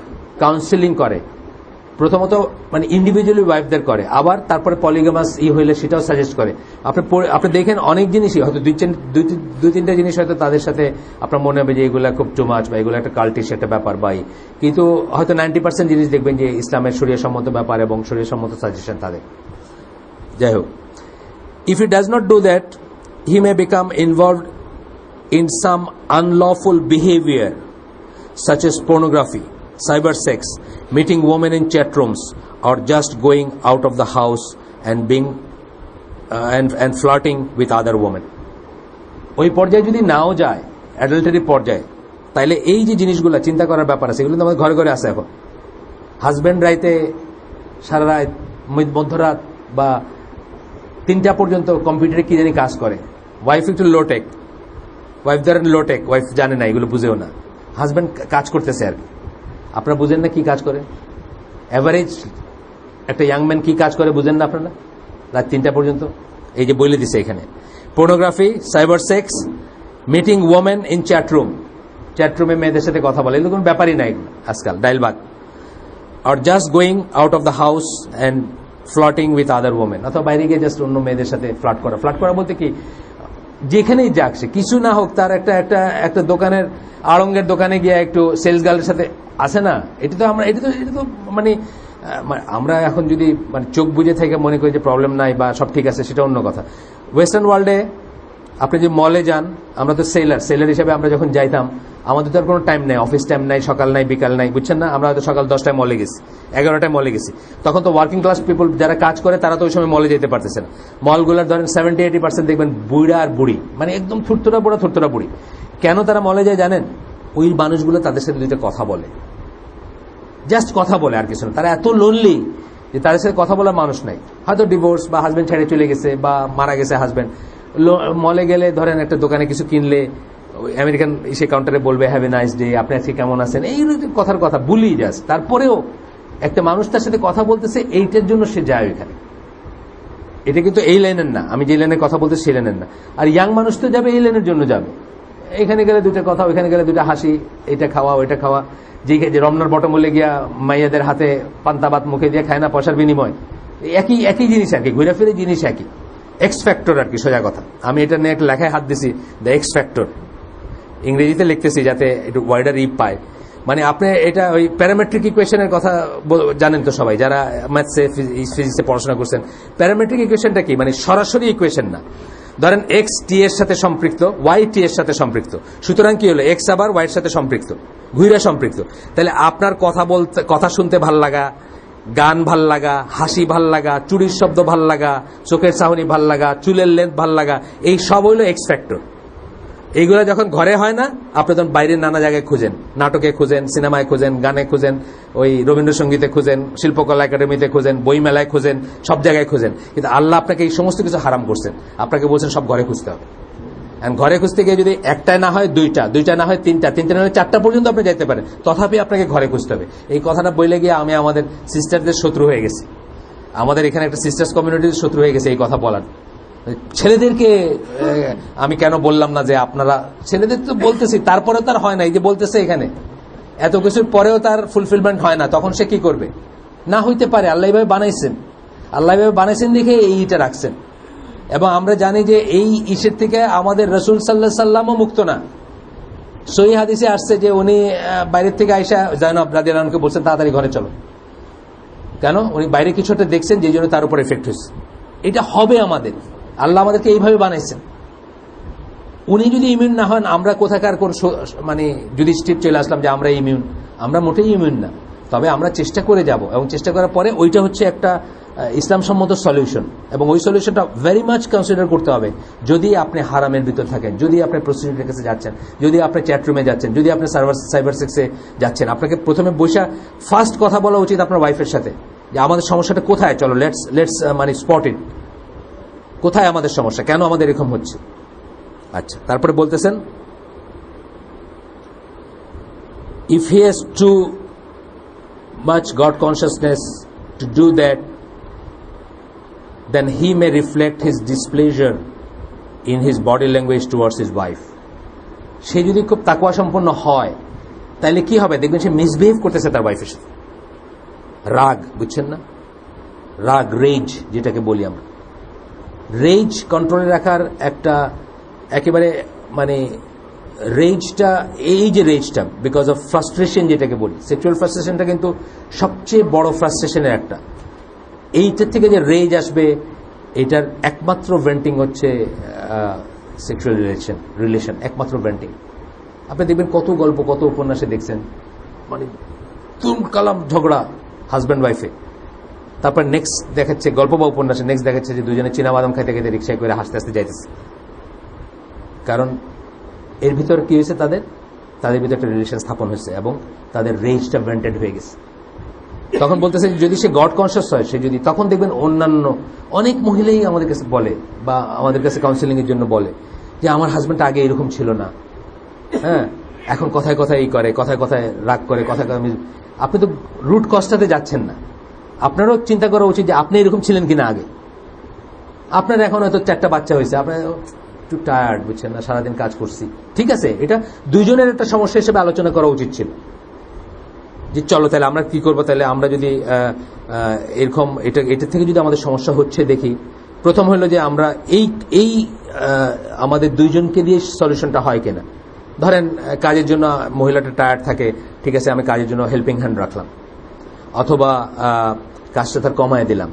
কাউন্সিলিং করে, প্রথমত মানে ইন্ডিভিজুয়ালি ওয়াইফদের করে, আবার তারপরে পলিগামাস হইলে সেটাও সাজেস্ট করে। আপনি দেখেন অনেক জিনিসই হয়তো 2-3টা জিনিস হয়তো তাদের সাথে আপনার মনে হবে যে এগুলা খুব টু মাচ, বা এগুলো একটা কাল্টিশ একটা ব্যাপার, কিন্তু হয়তো 90% জিনিস দেখবেন যে ইসলামের শরিয়া সম্মত ব্যাপার এবং শরিয়া সম্মত সাজেশন তাদের। যাই হোক, if he does not do that, he may become involved in some unlawful behavior such as pornography, cyber sex, meeting women in chat rooms, or just going out of the house and being and flirting with other women. ওই পর্যায়ে যদি নাও যায়, adultery পর্যায়ে, তাইলে এই যে জিনিসগুলো চিন্তা করার ব্যাপার আছে, এগুলো তো আমাদের ঘরে ঘরে আছে এখন। হাজব্যান্ড রাইতে সারা রাত, মধ্যরাত বা 3টা পর্যন্ত কম্পিউটারে কি জানি কাজ করে, ওয়াইফ একটু লোটেক, ওয়াইফ ধরেন লোটেক, ওয়াইফ জানে না, এগুলো বুঝেও না, হাজব্যান্ড কাজ করতেছে আর কি, আপনারা বুঝেন না কি কাজ করে? এভারেজ একটা ইয়াং ম্যান কি কাজ করে বুঝেন না আপনারা? রাত 3টা পর্যন্ত, এই যে বলে দিছে এখানে, pornography, cyber sex, meeting women in চ্যাটরুমে মেয়েদের সাথে কথা বলে, এগুলো কোনো ব্যাপারই নাই আজকাল, ডাইলবাগ। আর just going out of the house and flirting with other women, অথবা বাইরে গিয়ে জাস্ট অন্য মেয়েদের সাথে ফ্লার্ট করা বলতে কি, যেখানেই যাক সে কিছু না হোক, তার একটা দোকানের আড়ঙ্গের দোকানে গিয়ে একটু সেলস গার্লের সাথে আসে না, এটা তো মানে আমরা এখন যদি মানে চোখ বুঝে থেকে মনে করি যে প্রবলেম নাই বা সব ঠিক আছে, সেটা অন্য কথা। ওয়েস্টার্ন ওয়ার্ল্ডে আপনি যে মলে যান, আমরা তো সেলার হিসেবে আমরা যখন যাইতাম, আমাদের তো আর কোনো টাইম নাই, অফিস টাইম নাই, সকাল নাই, বিকাল নাই, বুঝছেন না? আমরা হয়তো সকাল 10টায় মলে গেছি, 11টায় মলে গেছি, তখন তো ওয়ার্কিং ক্লাস পিপল যারা কাজ করে তারা তো ওই সময় মলে যেতে পারতেছে না। মলগুলোর ধরেন 70-80% দেখবেন বুড়া আর বুড়ি, মানে একদম থুরথুরা বুড়ি। কেন তারা মলে যায় জানেন? ওই মানুষগুলো তাদের সাথে দুইটা কথা বলে, জাস্ট কথা বলে, আর কিছু না। তারা এত লোনলি যে তাদের সাথে কথা বলার মানুষ নাই, হয়তো ডিভোর্স বা হাজব্যান্ড ছেড়ে চলে গেছে বা মারা গেছে হাজব্যান্ড। মলে গেলে ধরেন একটা দোকানে কিছু কিনলে আমেরিকান সে কাউন্টারে বলবে হ্যাভ এ নাইস ডে, আপনি আজকে কেমন আছেন, এই কথার কথা বলি জাস্ট। তারপরেও একটা মানুষ তার সাথে কথা বলতেছে, এইটার জন্য সে যায় ওইখানে। এটা কিন্তু এই লাইনের না, আমি যে লাইনের কথা বলতে সেই লাইনের না। আর ইয়াং মানুষ তো যাবে এই লাইনের জন্য যাবে, এখানে গেলে দুটা কথা, ওইখানে গেলে দুটা হাসি, এটা খাওয়া ওইটা খাওয়া। যে রমনার বটমূল্যে গিয়া মাইয়াদের হাতে পান্তাবাত মুখে দিয়ে খায় না পয়সার বিনিময়, একই জিনিস আর কি, ঘুরে ফিরে জিনিস একই। এক্স ফ্যাক্টর আর কি, সোজা কথা। আমি এটা নিয়ে একটা লেখায় হাত দিছি, দ্য এক্স ফ্যাক্টর, ইংরেজিতে লিখতেছি যাতে একটু ওয়াইডার পায়। মানে আপনি এটা ওই প্যারামেট্রিক ইকুয়েশনের কথা জানেন তো সবাই, যারা ম্যাথসে ফিজিক্সে পড়াশোনা করছেন। প্যারামেট্রিক ইকুয়েশনটা কি? মানে সরাসরি ইকুয়েশন না। ধরেন এক্স টি এর সাথে সম্পৃক্ত, ওয়াই টি এর সাথে সম্পৃক্ত, সুতরাং কি হলো, এক্স আবার ওয়াই এর সাথে সম্পৃক্ত, ঘুরে সম্পৃক্ত। তাহলে আপনার কথা শুনতে ভাল লাগা, গান ভাল লাগা, হাসি ভাল লাগা, চুরির শব্দ ভাল লাগা, চোখের চাহনি ভাল লাগা, চুলের লেন্থ ভাল লাগা, এই সব হইল এক্স ফ্যাক্টর। এইগুলো যখন ঘরে হয় না, আপনি তখন বাইরের নানা জায়গায় খুঁজেন, নাটকে খুঁজেন, সিনেমায় খুঁজেন, গানে খুঁজেন, ওই রবীন্দ্রসঙ্গীতে খুঁজেন, শিল্পকলা একাডেমিতে খুঁজেন, বই মেলায় খুঁজেন, সব জায়গায় খুঁজেন। কিন্তু আল্লাহ আপনাকে এই সমস্ত কিছু হারাম করছেন, আপনাকে বলছেন সব ঘরে খুঁজতে হবে। ঘরে খুঁজতে গিয়ে যদি একটায় না হয় দুইটা না হয় তিনটা না হয় 4টা পর্যন্ত আপনি যেতে পারেন, তথাপি আপনাকে ঘরে খুঁজতে হবে। এই কথাটা বলে গিয়ে আমি আমাদের সিস্টারদের শত্রু হয়ে গেছি, আমাদের এখানে একটা সিস্টার্স কমিউনিটির শত্রু হয়ে গেছে এই কথা বলার। ছেলেদেরকে আমি কেন বললাম না যে আপনারা, ছেলেদের তো বলতেছি, তারপরেও তার হয় না। এই যে বলতেছে এখানে এত কিছুর পরেও তার ফুলফিলমেন্ট হয় না, তখন সে কি করবে? না হইতে পারে, আল্লাহ এইভাবে বানাইছেন দেখে এইটা রাখছেন। এবং আমরা জানি যে এই ইসের থেকে আমাদের রসুল সাল্লাল্লাহু আলাইহি সাল্লামও মুক্ত না। সহিহ হাদিসে আসছে যে উনি বাইরের থেকে আয়েশা জায়নব রাদিয়াল্লাহু আনহাকে বলছেন তাড়াতাড়ি ঘরে চলো। কেন? উনি বাইরে কিছু একটা দেখছেন যে জন্য তার উপর এফেক্ট হয়েছে। এটা হবে আমাদের, আল্লাহ আমাদেরকে এইভাবে বানাইছেন। উনি যদি ইমিউন না হন, আমরা কোথাকার কোন মানে যদি স্টেপ চলে আসলাম যে আমরা ইমিউন, আমরা মোটেই ইমিউন না। তবে আমরা চেষ্টা করে যাব, এবং চেষ্টা করার পরে ওইটা হচ্ছে একটা ইসলাম সম্মত সলিউশন, এবং ওই সলিউশনটা ভেরি মাচ কনসিডার করতে হবে। যদি আপনি হারামের ভিতর থাকেন, যদি আপনি প্রস্টিটিউটের কাছে যাচ্ছেন, যদি আপনি চ্যাটরুমে যাচ্ছেন, যদি আপনি সাইবার সেক্সে যাচ্ছেন, আপনাকে প্রথমে বসে ফার্স্ট কথা বলা উচিত আপনার ওয়াইফের সাথে যে আমাদের সমস্যাটা কোথায়, চলো লেটস মানে স্পট ইট, কোথায় আমাদের সমস্যা, কেন আমাদের এরকম হচ্ছে। আচ্ছা, তারপরে বলতেছেন if he has too much god consciousness to do that, then he may reflect his displeasure in his body language towards his wife. সে যদি খুব তাকওয়া সম্পন্ন হয়, তাহলে কি হবে? দেখবেন সে মিসবিহেভ করতেছে তার ওয়াইফের সাথে। রাগ, বুঝছেন না? রাগ, রেজ যেটাকে বলি আমরা, রেজ কন্ট্রোলে রাখার একটা একেবারে মানে রেজটা, এই যে রেজটা বিকজ অফ ফ্রাস্ট্রেশন যেটাকে বলি, সেক্সুয়াল ফ্রাস্ট্রেশনটা কিন্তু সবচেয়ে বড় ফ্রাস্ট্রেশনের একটা। এইটার থেকে যে রেজ আসবে, এটার একমাত্র ভেন্টিং হচ্ছে সেক্সুয়াল রিলেশন, একমাত্র ভেন্টিং। আপনি দেখবেন কত গল্প, কত উপন্যাসে দেখছেন, মানে তুম কালাম ঝগড়া হাজব্যান্ড ওয়াইফে, তারপর নেক্সট দেখাচ্ছে গল্প বা উপন্যাসে নেক্সট দেখাচ্ছে যে দুজনে চীনাবাদাম খাইতে খাইতে রিক্সায় করে হাসতে হাসতে যাইতেছে। কারণ এর ভিতর কি হয়েছে, তাদের ভিতরে একটা রিলেশন স্থাপন হয়েছে এবং তাদের রেজটা ভেন্টেড হয়ে গেছে। তখন বলতেছে যদি সে গড কনসিয়াস হয়, সে যদি, তখন দেখবেন অন্যান্য অনেক মহিলাই আমাদের কাছে বলে বা আমাদের কাছে কাউন্সিলিং এর জন্য বলে যে আমার হাজব্যান্ড আগে এরকম ছিল না, হ্যাঁ, এখন কথায় কথায় এই করে, কথায় কথায় রাগ করে, কথায় কথায় আপনি তো রুট কজটাতে যাচ্ছেন না। আপনারও চিন্তা করা উচিত যে আপনি এরকম ছিলেন কিনা আগে। আপনার এখন হয়তো 4টা বাচ্চা হয়েছে, আপনার একটু টায়ার্ড, বুঝছেন না, সারাদিন কাজ করছি, ঠিক আছে, এটা দুইজনের একটা সমস্যা হিসেবে আলোচনা করা উচিত ছিল যে চলো তাহলে আমরা কি করবো, তাহলে আমরা যদি এরকম এটা থেকে যদি আমাদের সমস্যা হচ্ছে দেখি, প্রথম হলো যে আমরা এই আমাদের দুইজনকে দিয়ে সলিউশনটা হয় কিনা। ধরেন কাজের জন্য মহিলাটা টায়ার্ড থাকে, ঠিক আছে, আমি কাজের জন্য হেল্পিং হ্যান্ড রাখলাম, অথবা কাজটা তার কমায় দিলাম,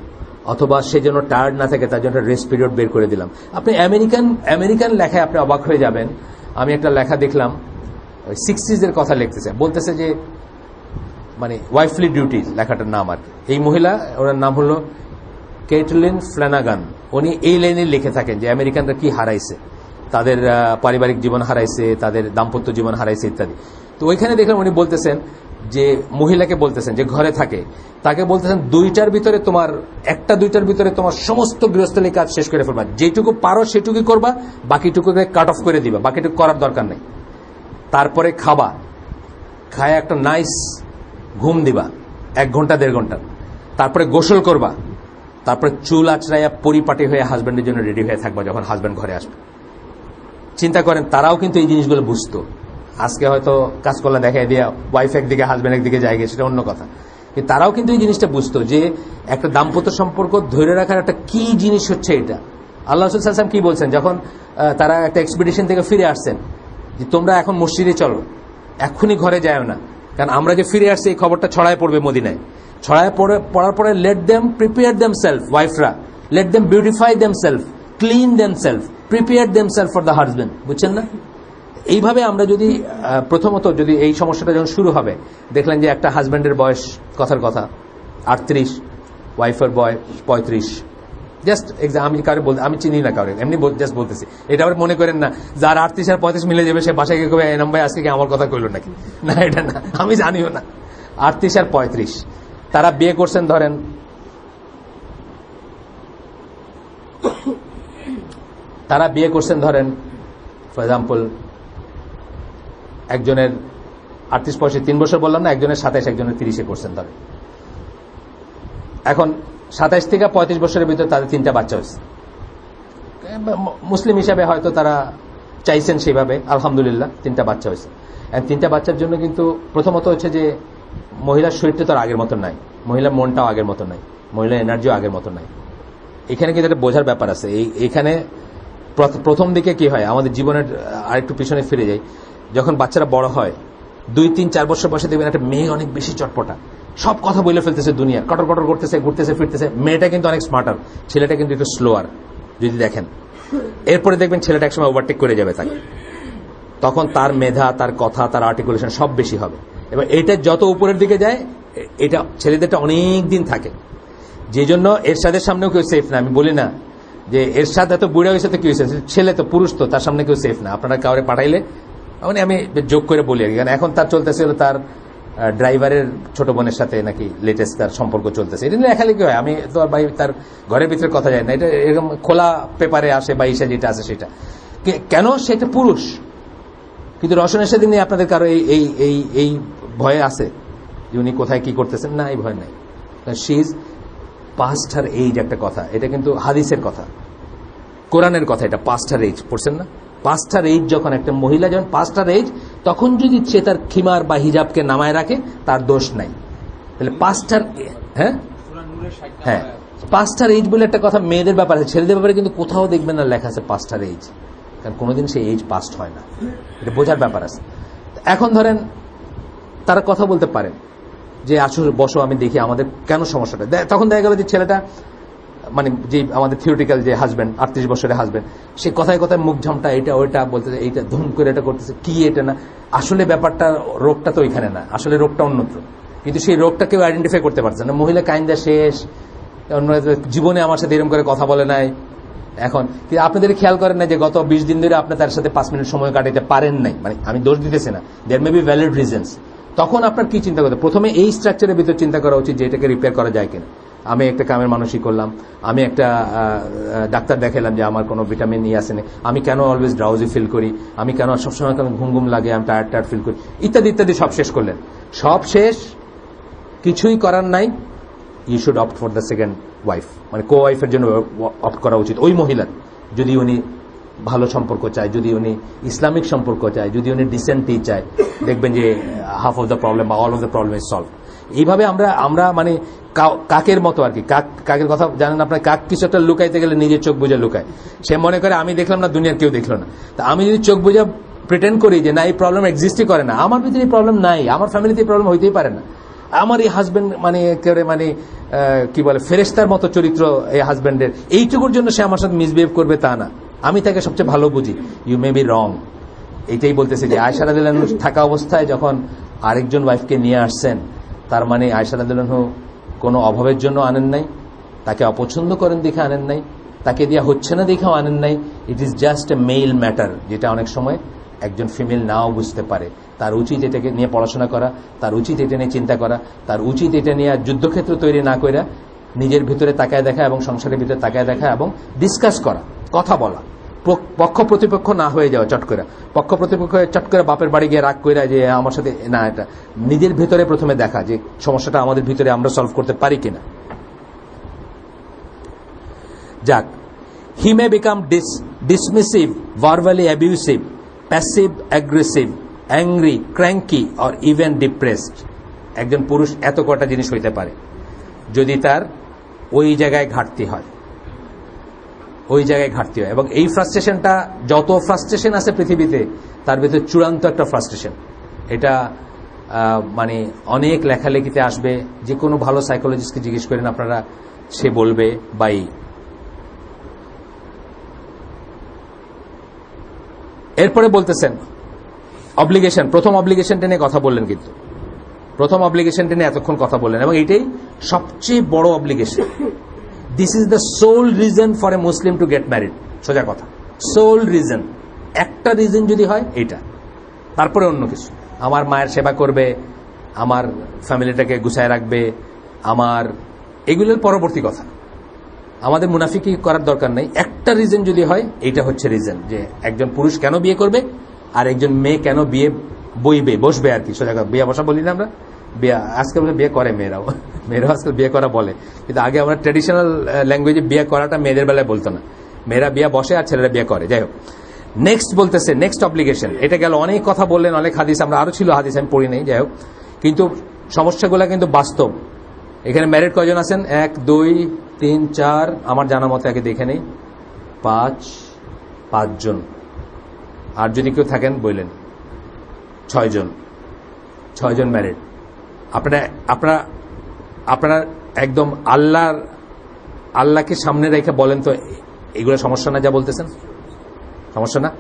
অথবা সে যেন টায়ার্ড না থাকে তার জন্য রেস্ট পিরিয়ড বের করে দিলাম। আপনি আমেরিকান লেখায় আপনি অবাক হয়ে যাবেন। আমি একটা লেখা দেখলাম, 60s এর কথা লিখতেছে, বলতেছে যে মানে ওয়াইফলি ডিউটিজ লেখাটার নাম আর কি। এই মহিলা, ওনার নাম হলো কেটলিন ফ্ল্যানাগান। উনি এই লাইনে লিখে থাকেন যে আমেরিকানরা কি হারাইছে, তাদের পারিবারিক জীবন হারাইছে, তাদের দাম্পত্য জীবন হারাইছে ইত্যাদি। তো ওইখানে দেখলাম উনি বলতেছেন যে মহিলাকে বলতেছেন যে ঘরে থাকে, তাকে বলতেছেন 2টার ভিতরে তোমার 1-2টার ভিতরে তোমার সমস্ত গৃহস্থলী কাজ শেষ করে ফেলবা, যেটুকু পারো সেটুকুই করবা, বাকিটুকুকে কাট অফ করে দিবা, বাকিটুকু করার দরকার নেই। তারপরে খাবা, খায় একটা নাইস ঘুম দিবা 1 ঘন্টা 1.5 ঘন্টা, তারপরে গোসল করবা, তারপরে চুল আঁচড়াইয়া পরিপাটি হয়ে হাজব্যান্ডের জন্য রেডি হয়ে থাকবা যখন হাজব্যান্ড ঘরে আসবে। চিন্তা করেন, তারাও কিন্তু এই জিনিসগুলো বুঝতো। আজকে হয়তো কাজ করলে দেখাই দিয়া ওয়াইফ একদিকে হাজব্যান্ড একদিকে যায়, সেটা অন্য কথা, কিন্তু তারাও কিন্তু এই জিনিসটা বুঝতো যে একটা দাম্পত্য সম্পর্ক ধরে রাখার একটা কি জিনিস হচ্ছে এটা। আল্লাহ রাসূল সাল্লাল্লাহু আলাইহি ওয়াসাল্লাম কি বলছেন, যখন তারা একটা এক্সপিডিশন থেকে ফিরে আসছেন, যে তোমরা এখন মসজিদে চলো, এক্ষুনি ঘরে যাও না, কারণ আমরা যে ফিরে আসছি এই খবরটা ছড়ায় পড়বে মদিনায়। ছড়ায় পড়ার পরে let them prepare themselves, ওয়াইফরা let them beautify themselves, clean themselves, prepare themselves for the husband. বুঝছেন না? এইভাবে আমরা যদি প্রথমত যদি এই সমস্যাটা যখন শুরু হবে, দেখলেন যে একটা হাজব্যান্ডের বয়স কথার কথা 38, ওয়াইফের বয়স 35, জাস্ট আমি কারো বলতে, আমি চিনি না কারো, এমনি জাস্ট বলতেছি। এটা আবার মনে করেন না যার 38 আর 35 মিলে যাবে সে বাসায় গিয়ে কবে এনাম ভাই আজকে কি আমার কথা কইল নাকি, না এটা না, আমি জানিও না। 38 আর 35 তারা বিয়ে করছেন, ধরেন ফর এক্সাম্পল একজনের 38-35 3 বছর বললাম না, একজনের 27, একজনের 30-এ করছেন ধরেন। এখন 27 থেকে 35 বছরের ভিতরে তাদের 3টা বাচ্চা হয়েছে। মুসলিম হিসাবে হয়তো তারা চাইছেন সেভাবে, আলহামদুলিল্লাহ 3টা বাচ্চা হয়েছে। 3টা বাচ্চার জন্য কিন্তু প্রথমত হচ্ছে যে মহিলার শরীরটা তো আর আগের মতো নাই, মহিলার মনটাও আগের মতো নাই, মহিলার এনার্জিও আগের মতো নাই। এখানে কিন্তু একটা বোঝার ব্যাপার আছে। এইখানে প্রথম দিকে কি হয়, আমাদের জীবনের আরেকটু পিছনে ফিরে যাই, যখন বাচ্চারা বড় হয় 2-3-4 বছর বয়সে দেখবেন একটা মেয়ে অনেক বেশি চটপটা, সব কথা বলে ফেলতেছে, দুনিয়া কটর কটর করতেছে, ঘুরতেছে ফিরতেছে। মেয়েটা কিন্তু অনেক স্মার্টার, ছেলেটা কিন্তু একটু স্লোয়ার যদি দেখেন। এরপরে দেখবেন ছেলেটা একসময় ওভারটেক করে যাবে তাকে, তখন তার মেধা, তার কথা, তার আর্টিকুলেশন সব বেশি হবে। এবার এটা যত উপরের দিকে যায়, এটা ছেলেদেরটা অনেক দিন থাকে। যে জন্য এরশাদের সামনেও কেউ সেফ না। আমি বলি না যে এরশাদ এত বুড়া হয়েছে তো কি হয়েছে, ছেলে তো পুরুষ, তো তার সামনে কেউ সেফ না। আপনারা কাউরে পাঠাইলে মানে আমি যোগ করে বলি আর কি, কারণ এখন তার চলতেছিল তার ড্রাইভারের ছোট বোনের সাথে নাকি লেটেস্ট তার সম্পর্ক চলতেছে। এটা নিয়ে লেখালেখি হয়, আমি তো আর ভাই তার ঘরের ভিতরে কথা যায় না, এটা এরকম খোলা পেপারে আসে বা ইসা যেটা আছে সেটা। কেন? সেটা পুরুষ। কিন্তু রসনের সাথে নিয়ে আপনাদের কারো এই ভয়ে আছে যে উনি কোথায় কি করতেছেন? না, এই ভয় নাই। She is past her age, একটা কথা, এটা কিন্তু হাদিসের কথা, কোরআনের কথা। এটা পাস্ট হার এইজ পড়ছেন না? পাস্ট হার এইজ, যখন একটা মহিলা যখন পাস্ট হার এইজ, তখন যদি সে তার খিমার বা হিজাবকে নামায় রাখে তার দোষ নাই। তাহলে পাস্ট হার, হ্যাঁ পাস্ট হার এইজ বলে একটা কথা মেয়েদের ব্যাপারে, ছেলেদের ব্যাপারে কিন্তু কোথাও দেখবেন না লেখা আছে পাস্ট হার এইজ, কারণ কোনোদিন সেই এইজ পাস্ট হয় না। এটা বোঝার ব্যাপার আছে। এখন ধরেন তারা কথা বলতে পারেন যে আসলে বসো, আমি দেখি আমাদের কেন সমস্যাটা। তখন দেখা গেল যে ছেলেটা মানে যে আমাদের থিওরিটিক্যাল যে হাজব্যান্ড, 38 বছরের হাজব্যান্ড, সে কথায় কথায় মুখ ঝামটা, এটা ওইটা বলতেছে, এইটা ধুম করে এটা করতেছে, কি এটা না, আসলে ব্যাপারটা রোগটা তো ওইখানে না, আসলে রোগটা অন্যত্র। কিন্তু সেই রোগটা কেউ আইডেন্টিফাই করতে পারছে না। মহিলা কাইন্দা শেষ, জীবনে আমার সাথে এরকম করে কথা বলে নাই। এখন কিন্তু আপনাদের খেয়াল করেন না যে গত 20 দিন ধরে আপনি তার সাথে 5 মিনিট সময় কাটাতে পারেন নাই, মানে আমি দোষ দিতেছি না, দেয়ার মে বি ভ্যালিড রিজনস। তখন আপনার কি চিন্তা করতে, প্রথমে এই স্ট্রাকচারের ভিতর চিন্তা করা উচিত যে এটাকে রিপেয়ার করা যায় কিনা। আমি একটা কামের মানুষই করলাম, আমি একটা ডাক্তার দেখালাম যে আমার কোনো ভিটামিন ই আসেনি, আমি কেন অলওয়েজ ড্রাউজি ফিল করি, আমি কেন সবসময় ঘুম ঘুম লাগে, আমি টায়ার্ড টায়ার্ড ফিল করি, ইত্যাদি ইত্যাদি সব শেষ করলেন। সব শেষ, কিছুই করার নাই, you should opt for the second wife, মানে কো ওয়াইফের জন্য অপ্ট করা উচিত ওই মহিলার, যদি উনি ভালো সম্পর্ক চায়, যদি উনি ইসলামিক সম্পর্ক চায়, যদি উনি ডিসেন্টি চায়, দেখবেন যে হাফ অফ দ্য প্রবলেম বা all of the problem is solve. এইভাবে আমরা মানে কাকের মতো আর কি, কাকের কথা জানেন আপনার, কাক কিছু একটা লুকাইতে গেলে নিজের চোখ বুঝে লুকায়। সে মনে করে আমি দেখলাম না, দুনিয়ার কেউ দেখলো না। তা আমি যদি চোখ বুঝে প্রিটেন্ড করি যে না এই প্রবলেম এক্সিস্টই করে না, আমার ভিতরে এই প্রবলেম নাই, আমার ফ্যামিলিতে এই প্রবলেম হইতেই পারে না, আমার এই হাজবেন্ড মানে একেবারে মানে কি বলে ফেরেশতার মতো চরিত্র এই হাজবেন্ডের, এইটুকুর জন্য সে আমার সাথে মিসবিহেভ করবে তা না, আমি তাকে সবচেয়ে ভালো বুঝি, ইউ মে বি রং। এইটাই বলতেছে যে আয়েশা রাদিয়াল্লাহু আনহা থাকা অবস্থায় যখন আরেকজন ওয়াইফকে নিয়ে আসছেন, তার মানে আয়েশা রাদিয়াল্লাহু আনহা কোনো অভাবের জন্য আনেন নাই, তাকে অপছন্দ করেন দেখে আনেন নাই, তাকে দেওয়া হচ্ছে না দেখেও আনেন নাই। It is just a mail matter, যেটা অনেক সময় একজন ফিমেল নাও বুঝতে পারে। তার উচিত এটাকে নিয়ে পড়াশোনা করা, তার উচিত এটা নিয়ে চিন্তা করা, তার উচিত এটা নিয়ে যুদ্ধক্ষেত্র তৈরি না করে নিজের ভিতরে তাকায় দেখা এবং সংসারের ভিতরে তাকায় দেখা এবং ডিসকাস করা, কথা বলা, পক্ষ প্রতিপক্ষ না হয়ে যাওয়া চট করে, পক্ষ প্রতিপক্ষ চট করে বাপের বাড়ি গিয়ে রাগ করে যে আমার সাথে না, এটা নিজের ভিতরে প্রথমে দেখা যে সমস্যাটা আমাদের ভিতরে আমরা সলভ করতে পারি কিনা। যাক, he may become dismissive, verbally abusive, passive aggressive, angry, cranky or even depressed. একজন পুরুষ এত কটা জিনিস হইতে পারে যদি তার ওই জায়গায় ঘাটতি হয়, ওই জায়গায় ঘাটতি হয়। এবং এই ফ্রাস্ট্রেশনটা, যত ফ্রাস্ট্রেশন আছে পৃথিবীতে, তার ভিতরে চূড়ান্ত একটা ফ্রাস্ট্রেশন। এটা মানে অনেক লেখালেখিতে আসবে, যে কোনো ভালো সাইকোলজিস্টকে জিজ্ঞেস করেন আপনারা, সে বলবে বাই। এরপরে বলতেছেন অব্লিগেশন, প্রথম অব্লিগেশনটা নিয়ে কথা বললেন, কিন্তু প্রথম অব্লিগেশনটা নিয়ে এতক্ষণ কথা বললেন, এবং এটাই সবচেয়ে বড় obligation. This is the sole reason for a Muslim to get married. সোজা কথা, সোল রিজন, একটা রিজন যদি হয় এটা, তারপরে অন্য কিছু, আমার মায়ের সেবা করবে, আমার ফ্যামিলিটাকে গুছায় রাখবে, আমার এগুলোর পরবর্তী কথা। আমাদের মুনাফিকি করার দরকার নেই, একটা রিজন যদি হয় এইটা হচ্ছে রিজন, যে একজন পুরুষ কেন বিয়ে করবে আর একজন মেয়ে কেন বিয়ে বসবে আর কি। সোজা কথা, বিয়ে বসা বলি না আমরা, বিয়ে আজকাল বিয়ে করে মেয়েরাও, মেয়েরাও আজকাল বিয়ে করা বলে, কিন্তু আগে আমরা ট্র্যাডিশনাল ল্যাঙ্গুয়েজে বিয়ে করাটা মেয়েদের বেলায় বলতো না, মেয়েরা বিয়ে বসে আর ছেলেরা বিয়ে করে। যাই হোক, নেক্সট বলতেছে, নেক্সট অব্লিগেশন। এটা গেল, অনেক কথা বললেন, অনেক হাদিস, আমরা আরো ছিল হাদিস, আমি পড়ি নেই। যাই হোক, কিন্তু সমস্যাগুলো কিন্তু বাস্তব। এখানে ম্যারিড কয়জন আছেন? 1 2 3 4, আমার জানা মতে আগে দেখে নেই, 5 জন, আর যদি কেউ থাকেন বললেন 6 জন, 6 জন ম্যারিড। আপনারা একদম আল্লাহকে সামনে রেখে বলেন তো, এগুলো সমস্যা না যা বলতেছেন? সমস্যা না?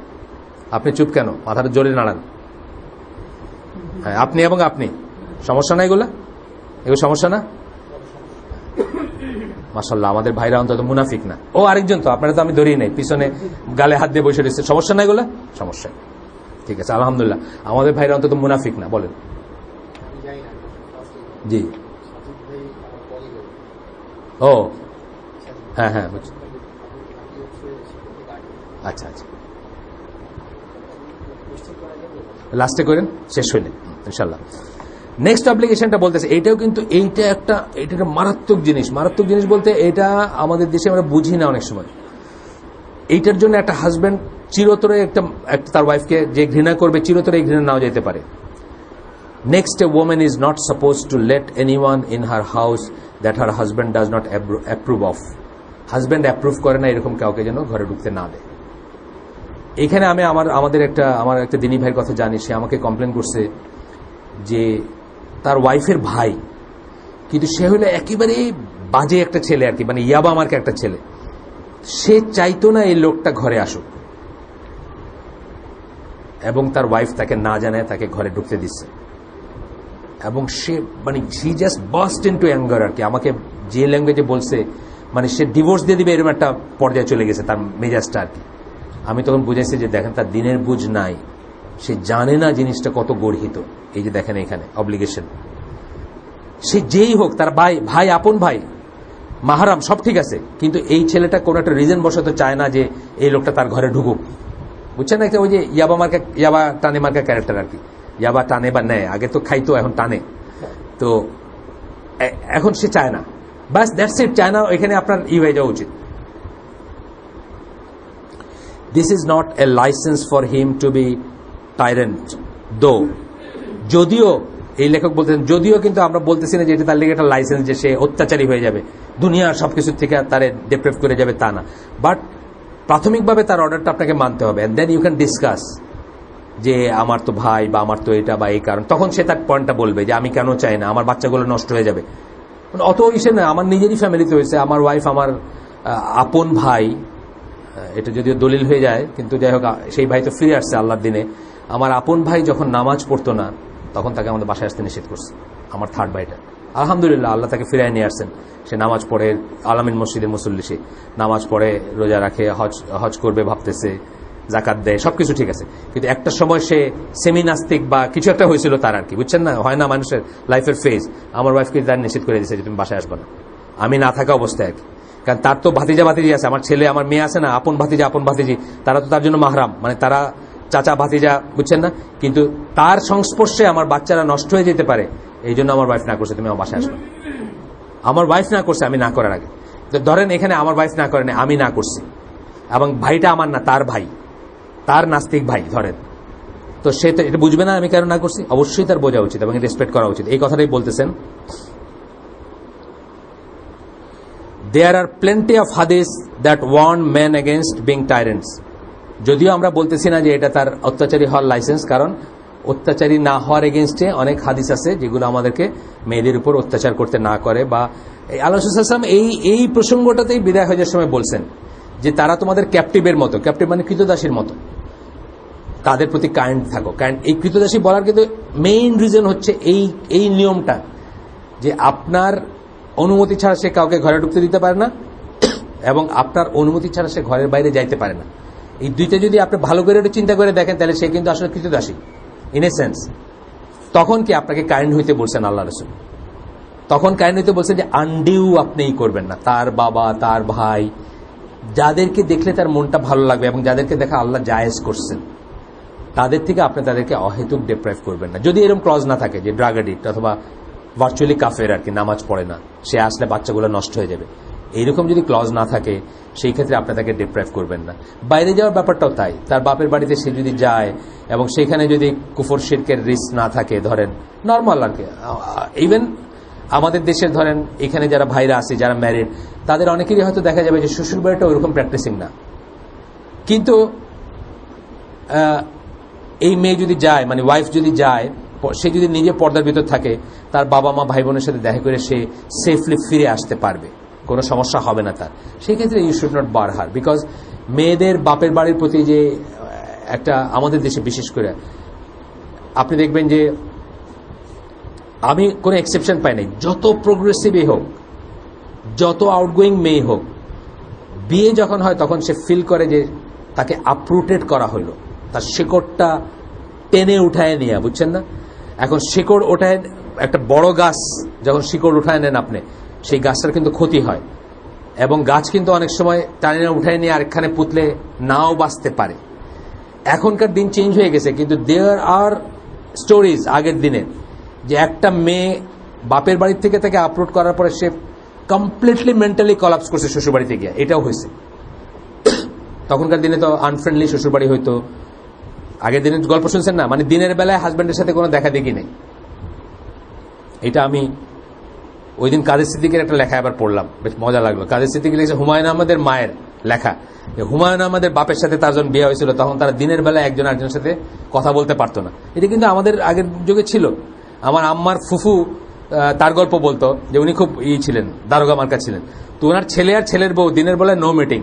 আপনি চুপ কেন? মাথাটা জোরে নাড়ান। হ্যাঁ, আপনি এবং আপনি, সমস্যা না এগুলো সমস্যা না? মাশাআল্লাহ, আমাদের ভাইরা অন্তত মুনাফিক না। ও আরেকজন তো, আপনারা তো আমি ধরিয়ে নেই, পিছনে গালে হাত দিয়ে বসে রয়েছে, সমস্যা না এগুলো? সমস্যা, ঠিক আছে, আলহামদুলিল্লাহ, আমাদের ভাইরা অন্তত মুনাফিক না। বলেন। জি, ও হ্যাঁ হ্যাঁ, আচ্ছা আচ্ছা, লাস্টে করেন, শেষ হইলে ইনশাল্লাহ। নেক্সট অব্লিগেশনটা বলতেছে, এইটাও কিন্তু এইটা একটা মারাত্মক জিনিস। মারাত্মক জিনিস বলতে এটা আমাদের দেশে আমরা বুঝি না অনেক সময়। এইটার জন্য একটা হাজব্যান্ড চিরতরে একটা তার ওয়াইফকে যে ঘৃণা করবে, চিরতরে এই ঘৃণা নাও যেতে পারে। Next, a woman is not suppose to let anyone in her house that her husband does not approve of. Husband approve করে না এরকম কাউকে যেন ঘরে ঢুকতে না দেয়। এখানে আমি আমার একটা দিনী ভাইয়ের কথা জানি, সে আমাকে কমপ্লেন করছে যে তার ওয়াইফের ভাই, কিন্তু সে হলো একেবারে বাজে একটা ছেলে আর কি, মানে ইয়াবা মার্কে একটা ছেলে। সে চাইতো না এই লোকটা ঘরে আসুক, এবং তার ওয়াইফ তাকে না জানায় তাকে ঘরে ঢুকতে দিচ্ছে, এবং সে মানে he just burst into anger আর কি। আমাকে যে ল্যাঙ্গুয়েজে বলছে, মানে সে ডিভোর্স দিয়ে দিবে এরকম একটা পর্যায়ে চলে গেছে তার মেজাজটা আর কি। আমি তখন বুঝাইছি যে দেখেন, তার দিনের বুঝ নাই, সে জানে না জিনিসটা কত গর্হিত। এই যে দেখেন এখানে অব্লিগেশন, সে যেই হোক, তার ভাই, আপন ভাই, মাহারাম সব ঠিক আছে, কিন্তু এই ছেলেটা কোন একটা রিজন বশত চায় না যে এই লোকটা তার ঘরে ঢুকুক, বুঝছেন না? ওই যে ইয়াবা টানে মার্কা ক্যারেক্টার আর কি, ইয়াবা টানে বা নেয়, আগে তো খাইতো এখন টানে, তো এখন সে চায় না, বাস দ্যাটস ইট, চায় না, এখানে আপনার হয়ে যাওয়া উচিত। This is not a licence for him to be tyrant though, যদিও এই লেখক বলতেছেন যদিও, কিন্তু আমরা বলতেছি না যে এটা তার লেগে একটা লাইসেন্স যে সে অত্যাচারী হয়ে যাবে, দুনিয়ার সবকিছু থেকে তারে ডিপ্রেভ করে যাবে, তা না। বাট প্রাথমিকভাবে তার অর্ডারটা আপনাকে মানতে হবে, and then you can discuss যে আমার তো ভাই বা আমার তো এটা বা এই কারণ, তখন সে তার পয়েন্টটা বলবে যে আমি কেন চাই না, আমার বাচ্চাগুলো নষ্ট হয়ে যাবে। অত ইসে না, আমার নিজেরই ফ্যামিলিতে হয়েছে, আমার ওয়াইফ আমার আপন ভাই, এটা যদিও দলিল হয়ে যায়, কিন্তু যাই হোক সেই ভাই তো ফিরে আসছে আল্লাহর দিনে। আমার আপন ভাই যখন নামাজ পড়তো না, তখন তাকে আমাদের বাসায় আসতে নিষেধ করছে, আমার থার্ড ভাইটা। আলহামদুলিল্লাহ আল্লাহ তাকে ফিরায় নিয়ে আসছেন, সে নামাজ পড়ে, আলামিন মসজিদে মুসল্লি, সে নামাজ পড়ে, রোজা রাখে, হজ করবে ভাবতেছে, জাকাত দেয়, সবকিছু ঠিক আছে। কিন্তু একটা সময় সে সেমি নাস্তিক বা কিছু একটা হয়েছিল তার আর কি, বুঝছেন না, হয় না মানুষের লাইফের ফেজ। আমার ওয়াইফকে তার নিষেধ করে দিয়েছে যে তুমি বাসায় আসবে না, আমি না থাকা অবস্থায় আর কি। কারণ তার তো ভাতিজা ভাতিজি আছে, আমার ছেলে আমার মেয়ে আছে না, আপন ভাতিজি, তারা তো তার জন্য মাহরাম, মানে তারা চাচা ভাতিজা, বুঝছেন না। কিন্তু তার সংস্পর্শে আমার বাচ্চারা নষ্ট হয়ে যেতে পারে, এই জন্য আমার ওয়াইফ না করছে তুমি আমার বাসায় আসবে। আমার ওয়াইফ না করছে আমি না করার আগে, তো ধরেন এখানে আমার ওয়াইফ না করেন, আমি না করছি, এবং ভাইটা আমার না, তার ভাই, তার নাস্তিক ভাই ধরেন, তো সে তো এটা বুঝবে না আমি কেন না করছি, অবশ্যই তার বোঝা উচিত এবং রেসপেক্ট করা উচিত। এই কথাটাই বলতেছেন। There are plenty of hadiths that warn men against being tyrants. যদিও আমরা বলতেছি না যে এটা তার অত্যাচারী হওয়ার লাইসেন্স, কারণ অত্যাচারী না হওয়ার এগেনস্টে অনেক হাদিস আছে যেগুলো আমাদেরকে মেয়েদের উপর অত্যাচার করতে না করে। বা আল্লাহ রাসূল সাল্লাল্লাহু আলাইহি ওয়াসাল্লাম এই প্রসঙ্গটাতেই বিদায় হয়ে যাওয়ার সময় বলছেন যে তারা তোমাদের ক্যাপটিভের মতো, ক্যাপটিভ মানে কৃতদাসীর মতো, তাদের প্রতি কাইন্ড থাকো। কারণ এই কৃতদাসী বলার কিন্তু মেইন রিজন হচ্ছে এই নিয়মটা যে আপনার অনুমতি ছাড়া সে কাউকে ঘরে ঢুকতে দিতে পারে না, এবং আপনার অনুমতি ছাড়া সে ঘরের বাইরে যাইতে পারে না। এই দুইটা যদি আপনি ভালো করে একটু চিন্তা করে দেখেন, তাহলে সে কিন্তু আসলে কৃতদাসী ইন এ সেন্স। তখন কি আপনাকে কাইন্ড হইতে বলছেন আল্লাহ রাসূল, তখন কাইন্ড হইতে বলছেন যে আনডিউ আপনিই করবেন না। তার বাবা, তার ভাই, যাদেরকে দেখলে তার মনটা ভালো লাগবে এবং যাদেরকে দেখা আল্লাহ জায়েজ করছেন, তাদের থেকে আপনি তাদেরকে অহেতুক ডিপ্রাইভ করবেন না। যদি এরকম ক্লজ না থাকে যে ড্রাগ অ্যাডিক্ট অথবা ভার্চুয়ালি কাফের আর কি, নামাজ পড়ে না, সে আসলে বাচ্চাগুলো নষ্ট হয়ে যাবে, এইরকম যদি ক্লজ না থাকে, সেই ক্ষেত্রে আপনি তাকে ডিপ্রাইভ করবেন না। বাইরে যাওয়ার ব্যাপারটাও তাই, তার বাপের বাড়িতে সে যদি যায় এবং সেখানে যদি কুফর শিরকের রিস্ক না থাকে, ধরেন নর্মাল আর কি, ইভেন আমাদের দেশের ধরেন এখানে যারা ভাইরা আছে যারা ম্যারিড, তাদের অনেকেরই হয়তো দেখা যাবে যে শ্বশুর বাড়িটা ওইরকম প্র্যাকটিসিং না, কিন্তু এই মেয়ে যদি যায়, মানে ওয়াইফ যদি যায়, সে যদি নিজে পর্দার ভিতর থাকে, তার বাবা মা ভাই বোনের সাথে দেখা করে সে সেফলি ফিরে আসতে পারবে, কোনো সমস্যা হবে না তার। সেই ক্ষেত্রে you should not bar her, because মেয়েদের বাপের বাড়ির প্রতি যে একটা, আমাদের দেশে বিশেষ করে আপনি দেখবেন যে আমি কোনো এক্সেপশন পাই নাই, যত প্রোগ্রেসিভই হোক, যত আউটগোয়িং মেয়ে হোক, বিয়ে যখন হয় তখন সে ফিল করে যে তাকে আপরুটেড করা হলো, তার শিকড়টা টেনে উঠায় নিয়ে, বুঝছেন না। এখন শিকড় ওঠায়, একটা বড় গাছ যখন শিকড় উঠায় নেন আপনি, সেই গাছটার কিন্তু ক্ষতি হয়, এবং গাছ কিন্তু অনেক সময় টানে উঠায় নিয়ে আরেকখানে পুতলে নাও বাঁচতে পারে। এখনকার দিন চেঞ্জ হয়ে গেছে, কিন্তু দেয়ার আর স্টোরিজ আগের দিনের, যে একটা মেয়ে বাপের বাড়ির থেকে তাকে আপলোড করার পরে সে কমপ্লিটলি মেন্টালি কলাপস করছে শ্বশুর বাড়িতে গিয়ে, এটাও হয়েছে। তখনকার দিনে তো আনফ্রেন্ডলি শ্বশুর বাড়ি হইতো। আগের দিনের গল্প শুনছেন না, মানে দিনের বেলায় হাজব্যান্ডের সাথে কোনো দেখা দেখি নেই। এটা আমি ওই দিন কাদের সিদ্দিকের একটা লেখা আবার পড়লাম, বেশ মজা লাগলো। কাদের সিদ্দিক লিখেছে হুমায়ুন আহমেদের মায়ের লেখা, হুমায়ুন আহমেদের বাপের সাথে তার যখন বিয়ে হয়েছিল, তখন তারা দিনের বেলায় একজন আরেকজনের সাথে কথা বলতে পারতো না। এটা কিন্তু আমাদের আগের যুগে ছিল। আমার আম্মার ফুফু তার গল্প বলতো যে উনি খুব ছিলেন, দারোগা মার্কা ছিলেন, তো ওনার ছেলে আর ছেলের বউ দিনের বেলায় নো মিটিং,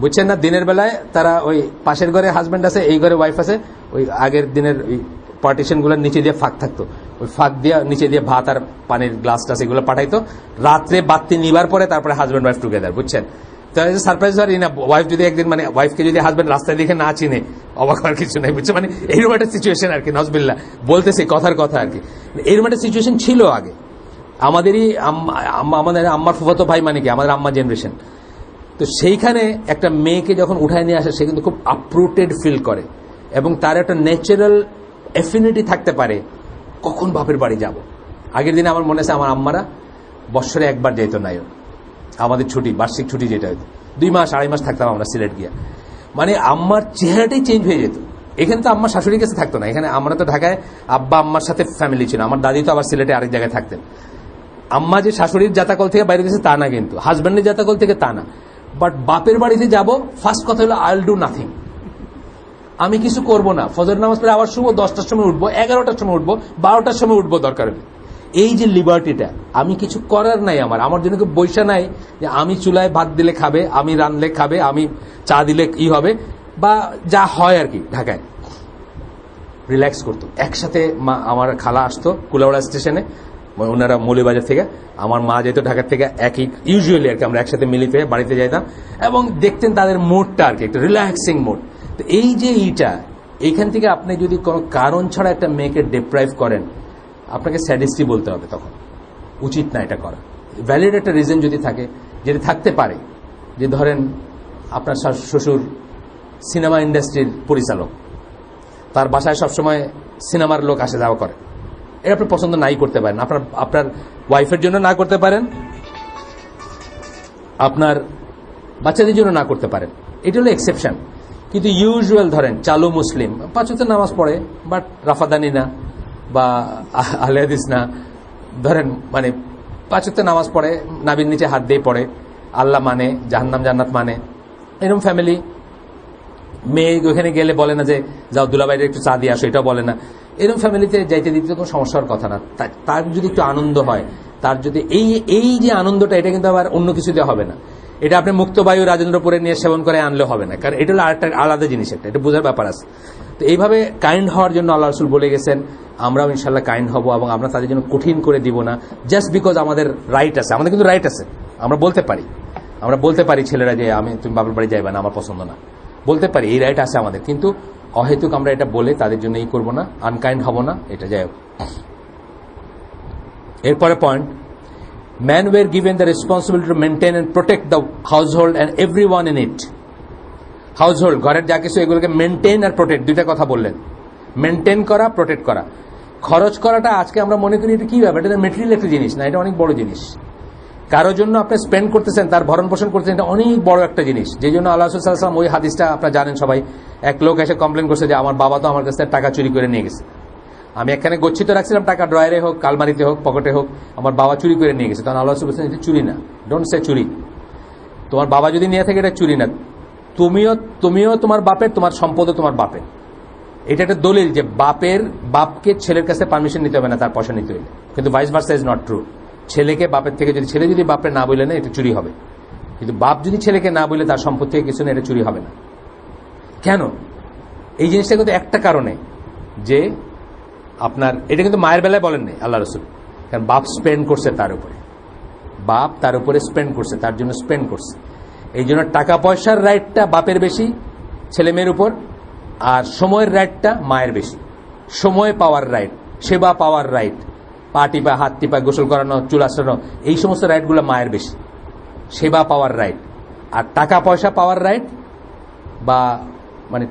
বুঝছেন না। দিনের বেলায় তারা ওই পাশের ঘরে হাজব্যান্ড আছে, এই ঘরে ওয়াইফ আছে, ওই আগের দিনের ওই পার্টিশন গুলোর নিচে দিয়ে ফাঁক থাকতো, ওই ফাঁক দিয়ে নিচে দিয়ে ভাত আর পানির গ্লাস টাস এগুলো পাঠাইতো। রাত্রে বাতি নিবার পরে তারপরে হাজব্যান্ড ওয়াইফ টুগেদার, বুঝছেন। সারপ্রাইজ হয় না, ওয়াইফ যদি একদিন, মানে ওয়াইফকে যদি হাজব্যান্ড রাস্তায় দেখে না চিনে, অবাক হওয়ার কিছু নাই, বুঝছে। মানে এইরকম একটা সিচুয়েশন আর কি, নজবিল্লাহ বলতেছি, কথার কথা আর কি, এইরকম একটা সিচুয়েশন ছিল আগে। আমাদেরই আমাদের আম্মার ফুফাতো ভাই মানে কি আমাদের আম্মা জেনারেশন। তো সেইখানে একটা মেয়েকে যখন উঠায় নিয়ে আসে সে কিন্তু খুব আপরুটেড ফিল করে এবং তার একটা ন্যাচারাল এফিনিটি থাকতে পারে কখন বাপের বাড়ি যাব। আগের দিনে আমার মনে আছে আমার আম্মারা বৎসরে একবার যেত নাইও, আমাদের ছুটি বার্ষিক ছুটি যেটা হতো 2 মাস 2.5 মাস থাকতাম আমরা সিলেট গিয়া। মানে আম্মার চেহারাটাই চেঞ্জ হয়ে যেত। এখানে তো আম্মা শাশুড়ির কাছে থাকতো না, এখানে আমরা তো ঢাকায় আব্বা আম্মার সাথে ফ্যামিলি ছিল, আমার দাদি তো আবার সিলেটে আরেক জায়গায় থাকতেন। আম্মা যে শাশুড়ির জাতাকল থেকে বাইরে গেছে তা না, কিন্তু হাজব্যান্ডের জাতাকল থেকে তা না। বাট বাপের বাড়িতে যাব ফার্স্ট কথা হলো আই উইল ডু নাথিং, আমি কিছু করব না। ফজর নামাজ পড়ে আবার শুভ 10টার সময় উঠবো, 11টার সময় উঠবো, 12টার সময় উঠবো দরকার হলে। এই যে লিবার্টিটা, আমি কিছু করার নাই, আমার জন্য কেউ বৈশা নাই যে আমি চুলায় ভাত দিলে খাবে, আমি রানলে খাবে, আমি চা দিলে ই হবে, বা যা হয় আর কি। ঢাকায় রিল্যাক্স করতো একসাথে। আমার খালা আসতো কুলাউড়া স্টেশনে, ওনারা মৌলভীবাজার থেকে, আমার মা যেত ঢাকার থেকে, একই ইউজুয়ালি আর কি আমরা একসাথে মিলিত হয়ে বাড়িতে যাইতাম এবং দেখতেন তাদের মুডটা আর কি একটা রিল্যাক্সিং মুড। তো এই যে এইটা, এইখান থেকে আপনি যদি কোনো কারণ ছাড়া একটা মেয়েকে ডিপ্রাইভ করেন, আপনাকে স্যাডিস্টই বলতে হবে, তখন উচিত না এটা করা। ভ্যালিড একটা রিজন যদি থাকে, যেটা থাকতে পারে, যে ধরেন আপনার শ্বশুর সিনেমা ইন্ডাস্ট্রির পরিচালক, তার বাসায় সবসময় সিনেমার লোক আসে যাওয়া করে, এটা আপনি পছন্দ নাই করতে পারেন, আপনার ওয়াইফের জন্য না করতে পারেন, আপনার বাচ্চাদের জন্য না করতে পারেন, এটা হলো এক্সেপশন। কিন্তু ইউজুয়াল ধরেন চালু মুসলিম 5 ওয়াক্ত নামাজ পড়ে বাট রাফাদানি না বা আহলে হাদিস না, ধরেন মানে 5 ওয়াক্ত নামাজ পড়ে, নাবির নিচে হাত দিয়ে পড়ে, আল্লাহ মানে, জাহান্নাম জান্নাত মানে, এরকম ফ্যামিলি। মেয়ে ওখানে গেলে বলে না যে যাও দুলাভাইয়ের একটু চা দিয়ে আসো, এটাও বলে না। এরকম ফ্যামিলিতে যাইতে দিতে কোনো সমস্যার কথা না। তার যদি একটু আনন্দ হয়, তার যদি এই যে আনন্দটা, এটা কিন্তু আবার অন্য কিছু দিয়ে হবে না। এটা আপনি মুক্তবায়ু রাজেন্দ্রপুরে নিয়ে সেবন করে আনলে হবে না, কারণ এটা হলো আরেকটা আলাদা জিনিস, এটা বোঝার ব্যাপার আছে। তো এইভাবে কাইন্ড হওয়ার জন্য আল্লাহ রাসূল বলে গেছেন, আমরাও ইনশাল্লাহ কাইন্ড হব এবং আমরা তাদের জন্য কঠিন করে দিব না, জাস্ট বিকজ আমাদের রাইট আছে। আমাদের কিন্তু রাইট আছে, আমরা বলতে পারি ছেলেরা যে তুমি বাপের বাড়ি যাইবা না, আমার পছন্দ না, বলতে পারি, এই রাইট আছে আমাদের। কিন্তু অহেতুক আমরা এটা বলে তাদের জন্য এই করবো না, আনকাইন্ড হব না, এটা যাই হোক। এরপরে point, men were given the responsibility to maintain and protect the household and everyone in it. Household, ঘরের যা কিছু, এগুলোকে মেনটেন আর প্রোটেক্ট, দুইটা কথা বললেন। মেনটেন করা, প্রোটেক্ট করা। খরচ করাটা আজকে আমরা মনে করি এটা কি ব্যাপার, এটা মেটেরিয়াল একটা জিনিস না, এটা অনেক বড় জিনিস। কারোর জন্য আপনি স্পেন্ড করতেছেন, তার ভরণ পোষণ করতেছেন, এটা অনেক বড় একটা জিনিস। যে জন্য আল্লাহ রাসূল সাল্লাল্লাহু আলাইহি ওয়াসাল্লাম, ওই হাদিসটা আপনারা জানেন সবাই, এক লোক এসে কমপ্লেন করছে যে আমার বাবা তো আমার কাছ থেকে টাকা চুরি করে নিয়ে গেছে, আমি একখানে গচ্ছিত রাখছিলাম টাকা, ড্রয়ারে হোক, কালমারিতে হোক, পকেটে হোক, আমার বাবা চুরি করে নিয়ে গেছে। তখন আল্লাহ রাসূল বলেছেন এটা চুরি না, ডোন্ট সে চুরি। তোমার বাবা যদি নিয়ে থাকে এটা চুরি না, তুমিও তোমার বাপের, তোমার সম্পদও তোমার বাপের। এটা একটা দলিল যে বাপকে ছেলের কাছে পারমিশন নিতে হবে না তার পয়সা নিতে হইলে। কিন্তু vice versa is not true. ছেলেকে বাপের থেকে যদি, ছেলে যদি বাপের না বলে না, এটা চুরি হবে। কিন্তু বাপ যদি ছেলেকে না বলে তার সম্পদ থেকে কিছু না, এটা চুরি হবে না। কেন? এই জিনিসটা কিন্তু একটা কারণে, যে আপনার এটা কিন্তু মায়ের বেলায় বলেন নাই আল্লাহ রাসূল, কারণ বাপ স্পেন্ড করছে তার উপরে, বাপ তার উপরে স্পেন্ড করছে, তার জন্য স্পেন্ড করছে। এই জন্য টাকা পয়সার রাইটটা বাপের বেশি ছেলে মেয়ের উপর, আর সময়ের রাইটটা মায়ের বেশি। সময় পাওয়ার রাইট, সেবা পাওয়ার রাইট, পা টিপা, হাত টিপা, গোসল করানো, চুল আঁচড়ানো, এই সমস্ত রাইটগুলো মায়ের বেশি। সেবা পাওয়ার রাইট আর টাকা পয়সা পাওয়ার রাইট বা মানে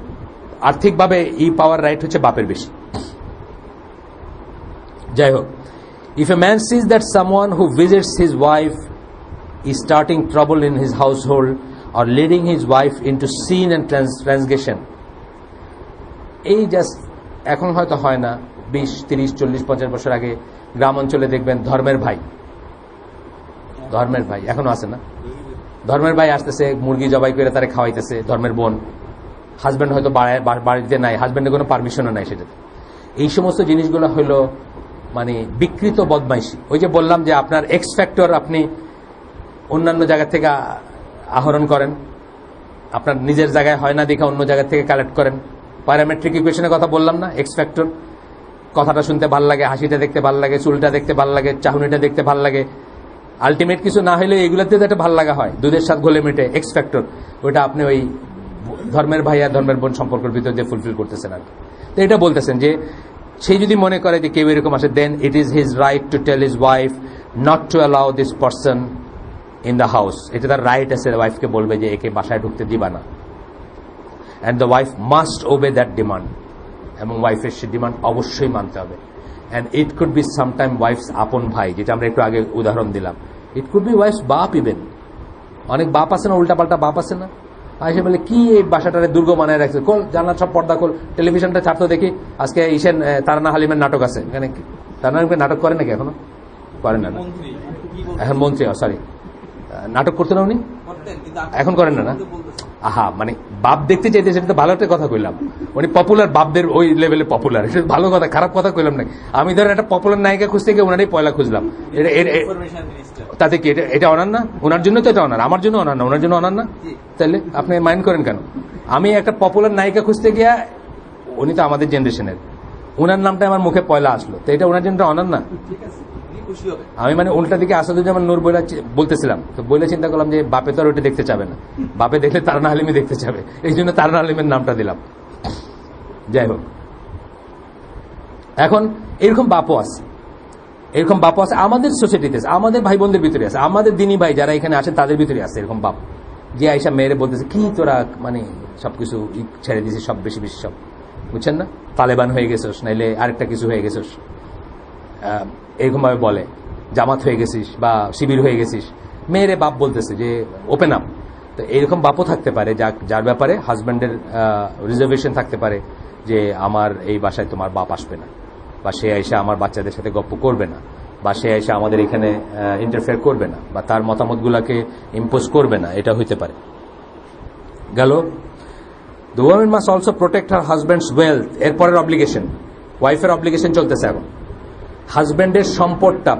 আর্থিকভাবে এই পাওয়ার রাইট হচ্ছে বাপের বেশি। যাই হোক, if a man sees that someone who visits his wife is starting trouble in his household or leading his wife into sin and transgression, এই জাস্ট এখন হয়তো হয় না, 20, 30, 40, 50 বছর আগে গ্রাম অঞ্চলে দেখবেন ধর্মের ভাই এখনো আছে না, ধর্মের ভাই আসতেছে, মুরগি জবাই করে তারা খাওয়াইতেছে, ধর্মের বোন, হাজব্যান্ড হয়তো বাড়িতে নাই, হাজব্যান্ডের কোনো পারমিশনও নাই সেটাতে। এই সমস্ত জিনিসগুলো হলো মানে বিকৃত বদমাইশি। ওই যে বললাম যে আপনার এক্স ফ্যাক্টর আপনি অন্যান্য জায়গা থেকে আহরণ করেন, আপনার নিজের জায়গায় হয় না দেখে অন্য জায়গা থেকে কালেক্ট করেন। প্যারামেট্রিক ইকুয়েশনের কথা বললাম না, এক্স ফ্যাক্টর, কথাটা শুনতে ভাল লাগে, হাসিটা দেখতে ভাল লাগে, চুলটা দেখতে ভাল লাগে, চাহনিটা দেখতে ভাল লাগে, আলটিমেট কিছু না হলে এগুলোতে তো একটা ভাল লাগা হয়, দুধের সাথে ঘোলে মেটে, এক্স ফ্যাক্টর, ওইটা আপনি ওই ধর্মের ভাই আর ধর্মের বোন সম্পর্কের ভিতর দিয়ে ফুলফিল করতেছেন আর কি। তো এটা বলতেছেন যে সেই যদি মনে করে যে কেউ এরকম আসে, then it is his right to tell his wife not to allow this person in the house, এটা তার রাইট আছে ওয়াইফকে বলবে যে একে বাসায় ঢুকতে দিবা না, and the wife must ওবে that demand, এবং ওয়াইফের সে ডিমান্ড অবশ্যই মানতে হবে। And it could be sometime wife's আপন ভাই, যেটা আমরা একটু আগে উদাহরণ দিলাম। ইট কুড বি ওয়াইফস বাপ, ইভেন অনেক বাপ আছে না, উল্টাপাল্টা বাপ আছে না, এসে বলে কি এই বাসাটারে দুর্গ বানায় রাখছে, কোল জানলা সব পর্দা কোল, টেলিভিশনটা ছাড়তো দেখি, আজকে ঈশান তারানা হালিমের নাটক আছে এখানে। তারানা হালিমের নাটক করে নাকি এখনো? করেন না, এখন মন্ত্রী, সরি, নাটক করতে না উনি, এখন করেন না? না, আহা, মানে বাপ দেখতে চাইতে, সেটা তো ভালো একটা কথা কইলাম। উনি পপুলার, বাপদের ওই লেভেলে পপুলার, সেটা ভালো কথা, খারাপ কথা কইলাম না। আমি ধরেন একটা পপুলার নায়িকা খুঁজতে গিয়ে ওনারই পয়লা খুঁজলাম, তাতে কি এটা অনার না? ওনার জন্য তো এটা অনার, আমার জন্য অনার না, ওনার জন্য অনার না? তাহলে আপনি মাইন্ড করেন কেন? আমি একটা পপুলার নায়িকা খুঁজতে গিয়া, উনি তো আমাদের জেনারেশনের, ওনার নামটা আমার মুখে পয়লা আসলো, তো এটা ওনার জন্য অনার না? আমি মানে উল্টা দিকে আসাদুজ্জামান নূর বলতেছিলাম, তো বলে চিন্তা করলাম যে বাপে তো আর ওটা দেখতে চাবে না, বাপে দেখলে তারানা হালিমি দেখতে চাবে, এই জন্য তারানা হালিমের নামটা দিলাম। যাই হোক, এখন এরকম বাপও আছে, এরকম বাপও আছে আমাদের সোসাইটিতে, আমাদের ভাই বোনদের ভিতরে আছে, আমাদের দিনী ভাই যারা এখানে আসেন তাদের ভিতরে আছে এরকম বাপ, যে আইসা মেয়েরে বলতেছে কি তোরা মানে সবকিছু ছেড়ে দিয়েছিস, সব বেশি বেশি সব, বুঝছেন না, তালেবান হয়ে গেছিস, নাইলে আরেকটা কিছু হয়ে গেছিস, এরকম ভাবে বলে, জামাত হয়ে গেছিস বা শিবির হয়ে গেছিস, মেয়েরে বাপ বলতেছে যে ওপেন আপ। তো এরকম বাপও থাকতে পারে যার ব্যাপারে হাজব্যান্ডের রিজার্ভেশন থাকতে পারে যে আমার এই বাসায় তোমার বাপ আসবে না, বা সে এসে আমার বাচ্চাদের সাথে গপ্প করবে না, বা সে এসে আমাদের এখানে ইন্টারফেয়ার করবে না, বা তার মতামতগুলোকে ইম্পোজ করবে না, এটা হইতে পারে। গেল, the women must also protect her husbands wealth, এরপরের অব্লিগেশন, ওয়াইফের অব্লিগেশন চলতেছে এখন, হাজব্যান্ডের সম্পদটা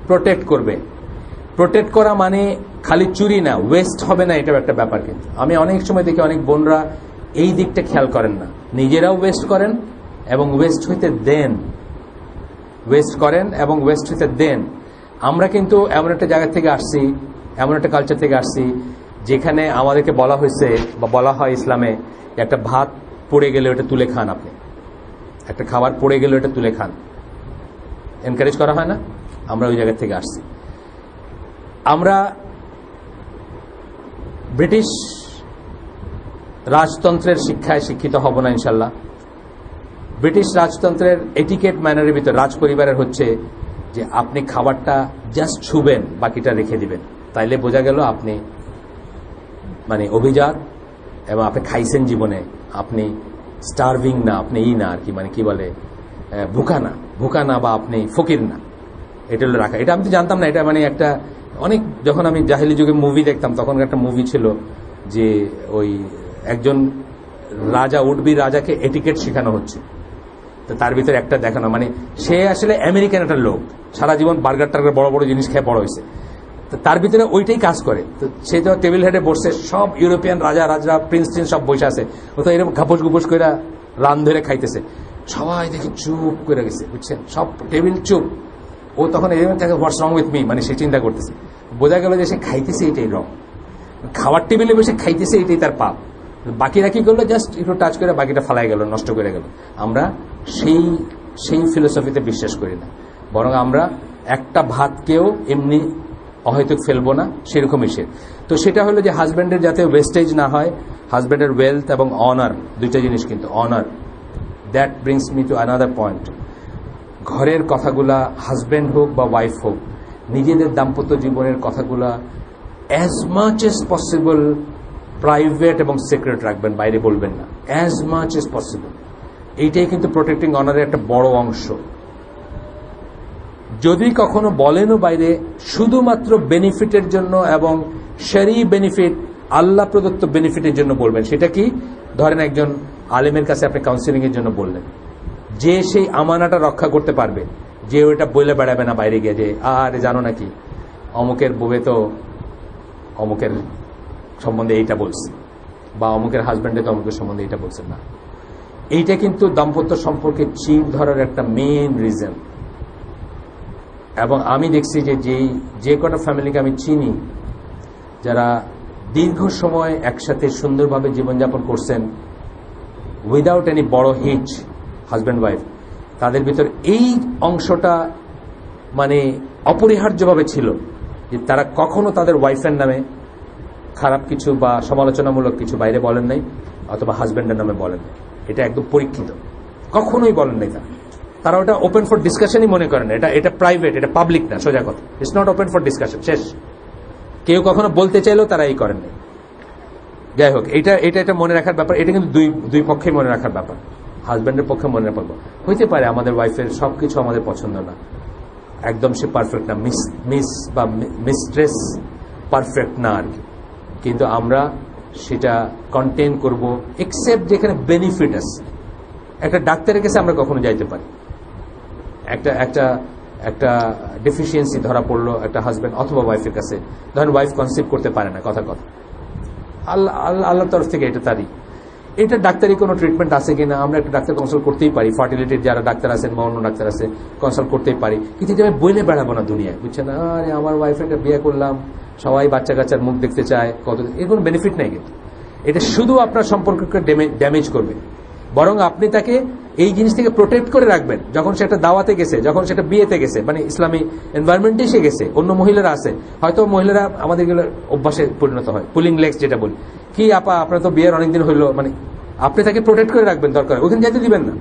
প্রোটেক্ট করবে। প্রোটেক্ট করা মানে খালি চুরি না, ওয়েস্ট হবে না, এটা একটা ব্যাপার। কিন্তু আমি অনেক সময় দেখি অনেক বোনরা এই দিকটা খেয়াল করেন না, নিজেরাও ওয়েস্ট করেন এবং ওয়েস্ট হইতে দেন, ওয়েস্ট করেন এবং ওয়েস্ট হইতে দেন। আমরা কিন্তু এমন একটা জায়গা থেকে আসছি, এমন একটা কালচার থেকে আসছি যেখানে আমাদেরকে বলা হয়েছে বা বলা হয় ইসলামে, একটা ভাত পড়ে গেলে ওটা তুলে খান, আপনি একটা খাবার পড়ে গেলে ওটা তুলে খান, এনকারেজ করা হয় না? আমরা ওই জায়গা থেকে আসছি। আমরা ব্রিটিশ রাজতন্ত্রের শিক্ষায় শিক্ষিত হব না ইনশাল্লাহ। ব্রিটিশ রাজতন্ত্রের এটিকেট ম্যানারের ভিতর রাজ পরিবারের হচ্ছে যে আপনি খাবারটা জাস্ট ছুবেন, বাকিটা রেখে দিবেন, তাইলে বোঝা গেল আপনি মানে অভিজাত এবং আপনি খাইছেন জীবনে, আপনি স্টারভিং না, আপনি ই না আর কি, মানে কি বলে, ভুকা না বা আপনি ফকির না, এটা হলো রাখা। এটা আমি তো জানতাম না, এটা মানে একটা অনেক, যখন আমি জাহেলি যুগে মুভি দেখতাম তখন একটা মুভি ছিল যে ওই একজন রাজা, উডবি রাজাকে এটিকেট শেখানো হচ্ছে, তো তার ভিতরে একটা দেখানো, মানে সে আসলে আমেরিকান একটা লোক, সারা জীবন বার্গার টার্গার বড় বড় জিনিস খেয়ে বড় হয়েছে, তো তার ভিতরে ওইটাই কাজ করে। তো সে তো টেবিল হেডে বসছে, সব ইউরোপিয়ান রাজা প্রিন্স সব বসে আছে, ও তো এরকম ঘাপস গুপস করে রান ধরে খাইতেছে, সবাই দেখি চুপ করে গেছে, বুঝছেন, সব টেবিল চুপ। ও তখন এরকম থাকে, হোয়াটস রং উইথ মি, মানে সে চিন্তা করতেছে, বোঝা গেল যে সে খাইতেছে এটাই রং, খাবার টেবিলে বসে খাইতেছে এটাই তার পাপ। বাকিরা কি করলো, জাস্ট একটু টাচ করে বাকিটা ফালাই গেল, নষ্ট করে গেল। আমরা সেই ফিলোসফিতে বিশ্বাস করি না, বরং আমরা একটা ভাতকেও এমনি অহৈতুক ফেলবো না, সেরকমই সে। তো সেটা হলো যে হাজব্যান্ডের যাতে ওয়েস্টেজ না হয়, হাজব্যান্ডের ওয়েলথ এবং অনার, দুইটা জিনিস কিন্তু, honour. That brings me to another point. ঘরের কথাগুলা, হাজব্যান্ড হোক বা ওয়াইফ হোক, নিজেদের দাম্পত্য জীবনের কথাগুলা as much as possible private এবং সিক্রেট রাখবেন, বাইরে বলবেন না, অ্যাজ মাচ এজ পসিবল। এইটাই কিন্তু প্রোটেক্টিং অনারের একটা বড় অংশ। যদি কখনো বলেনও বাইরে, শুধুমাত্র বেনিফিটের জন্য এবং শরী বেনিফিট, আল্লাহ প্রদত্ত বেনিফিটের জন্য বলবেন। সেটা কি, ধরেন একজন আলেমের কাছে আপনি কাউন্সিলিং এর জন্য বললেন, যে সেই আমানাটা রক্ষা করতে পারবে, যে ওইটা বলে বেড়াবে না বাইরে গিয়ে যে আরে জানো নাকি অমুকের বউয়ে তো অমুকের সম্বন্ধে এইটা বলছে, বা অমুকের হাজব্যান্ডে তো অমুকের সম্বন্ধে এইটা বলছে না। এইটা কিন্তু দাম্পত্য সম্পর্কে চির ধরার একটা মেইন রিজন। এবং আমি দেখছি যে কটা ফ্যামিলিকে আমি চিনি যারা দীর্ঘ সময় একসাথে সুন্দরভাবে জীবনযাপন করছেন উইদাউট এনি বড় হিচ, হাজব্যান্ড ওয়াইফ, তাদের ভিতর এই অংশটা মানে অপরিহার্যভাবে ছিল যে তারা কখনো তাদের ওয়াইফের নামে খারাপ কিছু বা সমালোচনামূলক কিছু বাইরে বলেন নাই, অথবা হাজব্যান্ডের নামে বলেন নাই। এটা একদম পরীক্ষিত, কখনোই বলেন নাই। তারা ওটা ওপেন ফর ডিসকাশনই মনে করেন। এটা প্রাইভেট, এটা পাবলিক না, সোজা কথা। It's not open for discussion, শেষ। কেউ কখনো বলতে চাইলেও তারা এই করেন নাই। যাই হোক, এটা মনে রাখার ব্যাপার। এটা কিন্তু দুই পক্ষে মনে রাখার ব্যাপার। হাজব্যান্ডের পক্ষে মনে রাখার ব্যাপার। হইতে পারে আমাদের ওয়াইফের সবকিছু আমাদের পছন্দ না, একদম সে পারফেক্ট না, মিস বা মিস্ট্রেস পারফেক্ট না আর কি, কিন্তু আমরা সেটা কন্টেন করব এক্সেপ্ট যেখানে বেনিফিট আছে। একটা ডাক্তারের কাছে আমরা কখনো যাইতে পারি, একটা ডেফিসিয়েন্সি ধরা পড়লো একটা হাজব্যান্ড অথবা ওয়াইফের কাছে, ধরেন ওয়াইফ কনসিভ করতে পারে না, কথা আল্লাহর তরফ থেকে এটা তারই, এটা ডাক্তারি কোনো ট্রিটমেন্ট আছে কিনা আমরা একটা ডাক্তার কনসাল্ট করতেই পারি, ফার্টিলিটির যারা ডাক্তার আছেন বা অন্য ডাক্তার আছে কনসাল্ট করতেই পারি, কিন্তু আমি বইলে বেড়াবো না দুনিয়ায়, বুঝছেন? আরে আমার ওয়াইফ একটা বিয়ে করলাম, সবাই বাচ্চা কাচ্চার মুখ দেখতে চায়, কত, এর কোনো বেনিফিট নেই। কিন্তু এটা শুধু আপনার সম্পর্ককে ড্যামেজ করবে। বরং আপনি তাকে এই জিনিস থেকে প্রোটেক্ট করে রাখবেন। যখন সেটা দাওয়াতে গেছে, যখন সেটা বিয়েতে গেছে, মানে ইসলামী এনভায়রনমেন্টে এসে গেছে, অন্য মহিলারা আছে, হয়তো মহিলারা আমাদের গেলে অভ্যাসে পরিণত হয়, পুলিং লেগস যেটা বলি, কি আপা আপনার তো বিয়ের অনেকদিন হইলো, মানে আপনি তাকে প্রোটেক্ট করে রাখবেন, দরকার ওখানে যেতে দিবেন না।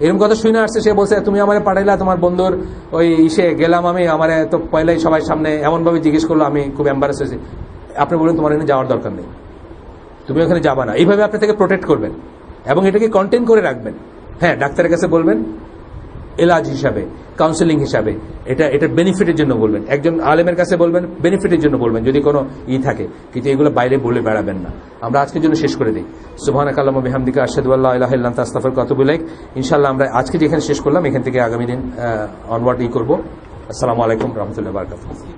এরকম কথা শুনে আসছে, সে বলছে তুমি আমার পাঠাইলা তোমার বন্ধুর ওই ইসে গেলাম আমি, আমার তো পয়লাই সবাই সামনে এমন ভাবে জিজ্ঞেস করলো, আমি খুব এম্বারেস হয়েছি। আপনি বলেন তোমার এখানে যাওয়ার দরকার নেই, তুমি ওখানে যাবা না, এইভাবে আপনি তাকে প্রোটেক্ট করবেন এবং এটাকে কন্টেন করে রাখবেন। হ্যাঁ, ডাক্তারের কাছে বলবেন এলাজ হিসাবে, কাউন্সেলিং হিসাবে, এটা বেনিফিটের জন্য বলবেন, একজন আলেমের কাছে বলবেন বেনিফিটের জন্য বলবেন যদি কোনো থাকে, কিন্তু এগুলো বাইরে বলে বেড়াবেন না। আমরা আজকের জন্য শেষ করে দিই। সুবহানাকাল্লাহুম্মা ওয়া বিহামদিকা আশহাদু আল্লা ইলাহা ইল্লা আনতা আস্তাগফিরুকা ওয়া আতুবু ইলাইক। ইনশাআল্লাহ আমরা আজকে যেখানে শেষ করলাম এখান থেকে আগামী দিন অনওয়ার্ড করব। আসসালামু আলাইকুম ওয়া রাহমাতুল্লাহি ওয়া বারাকাতুহু।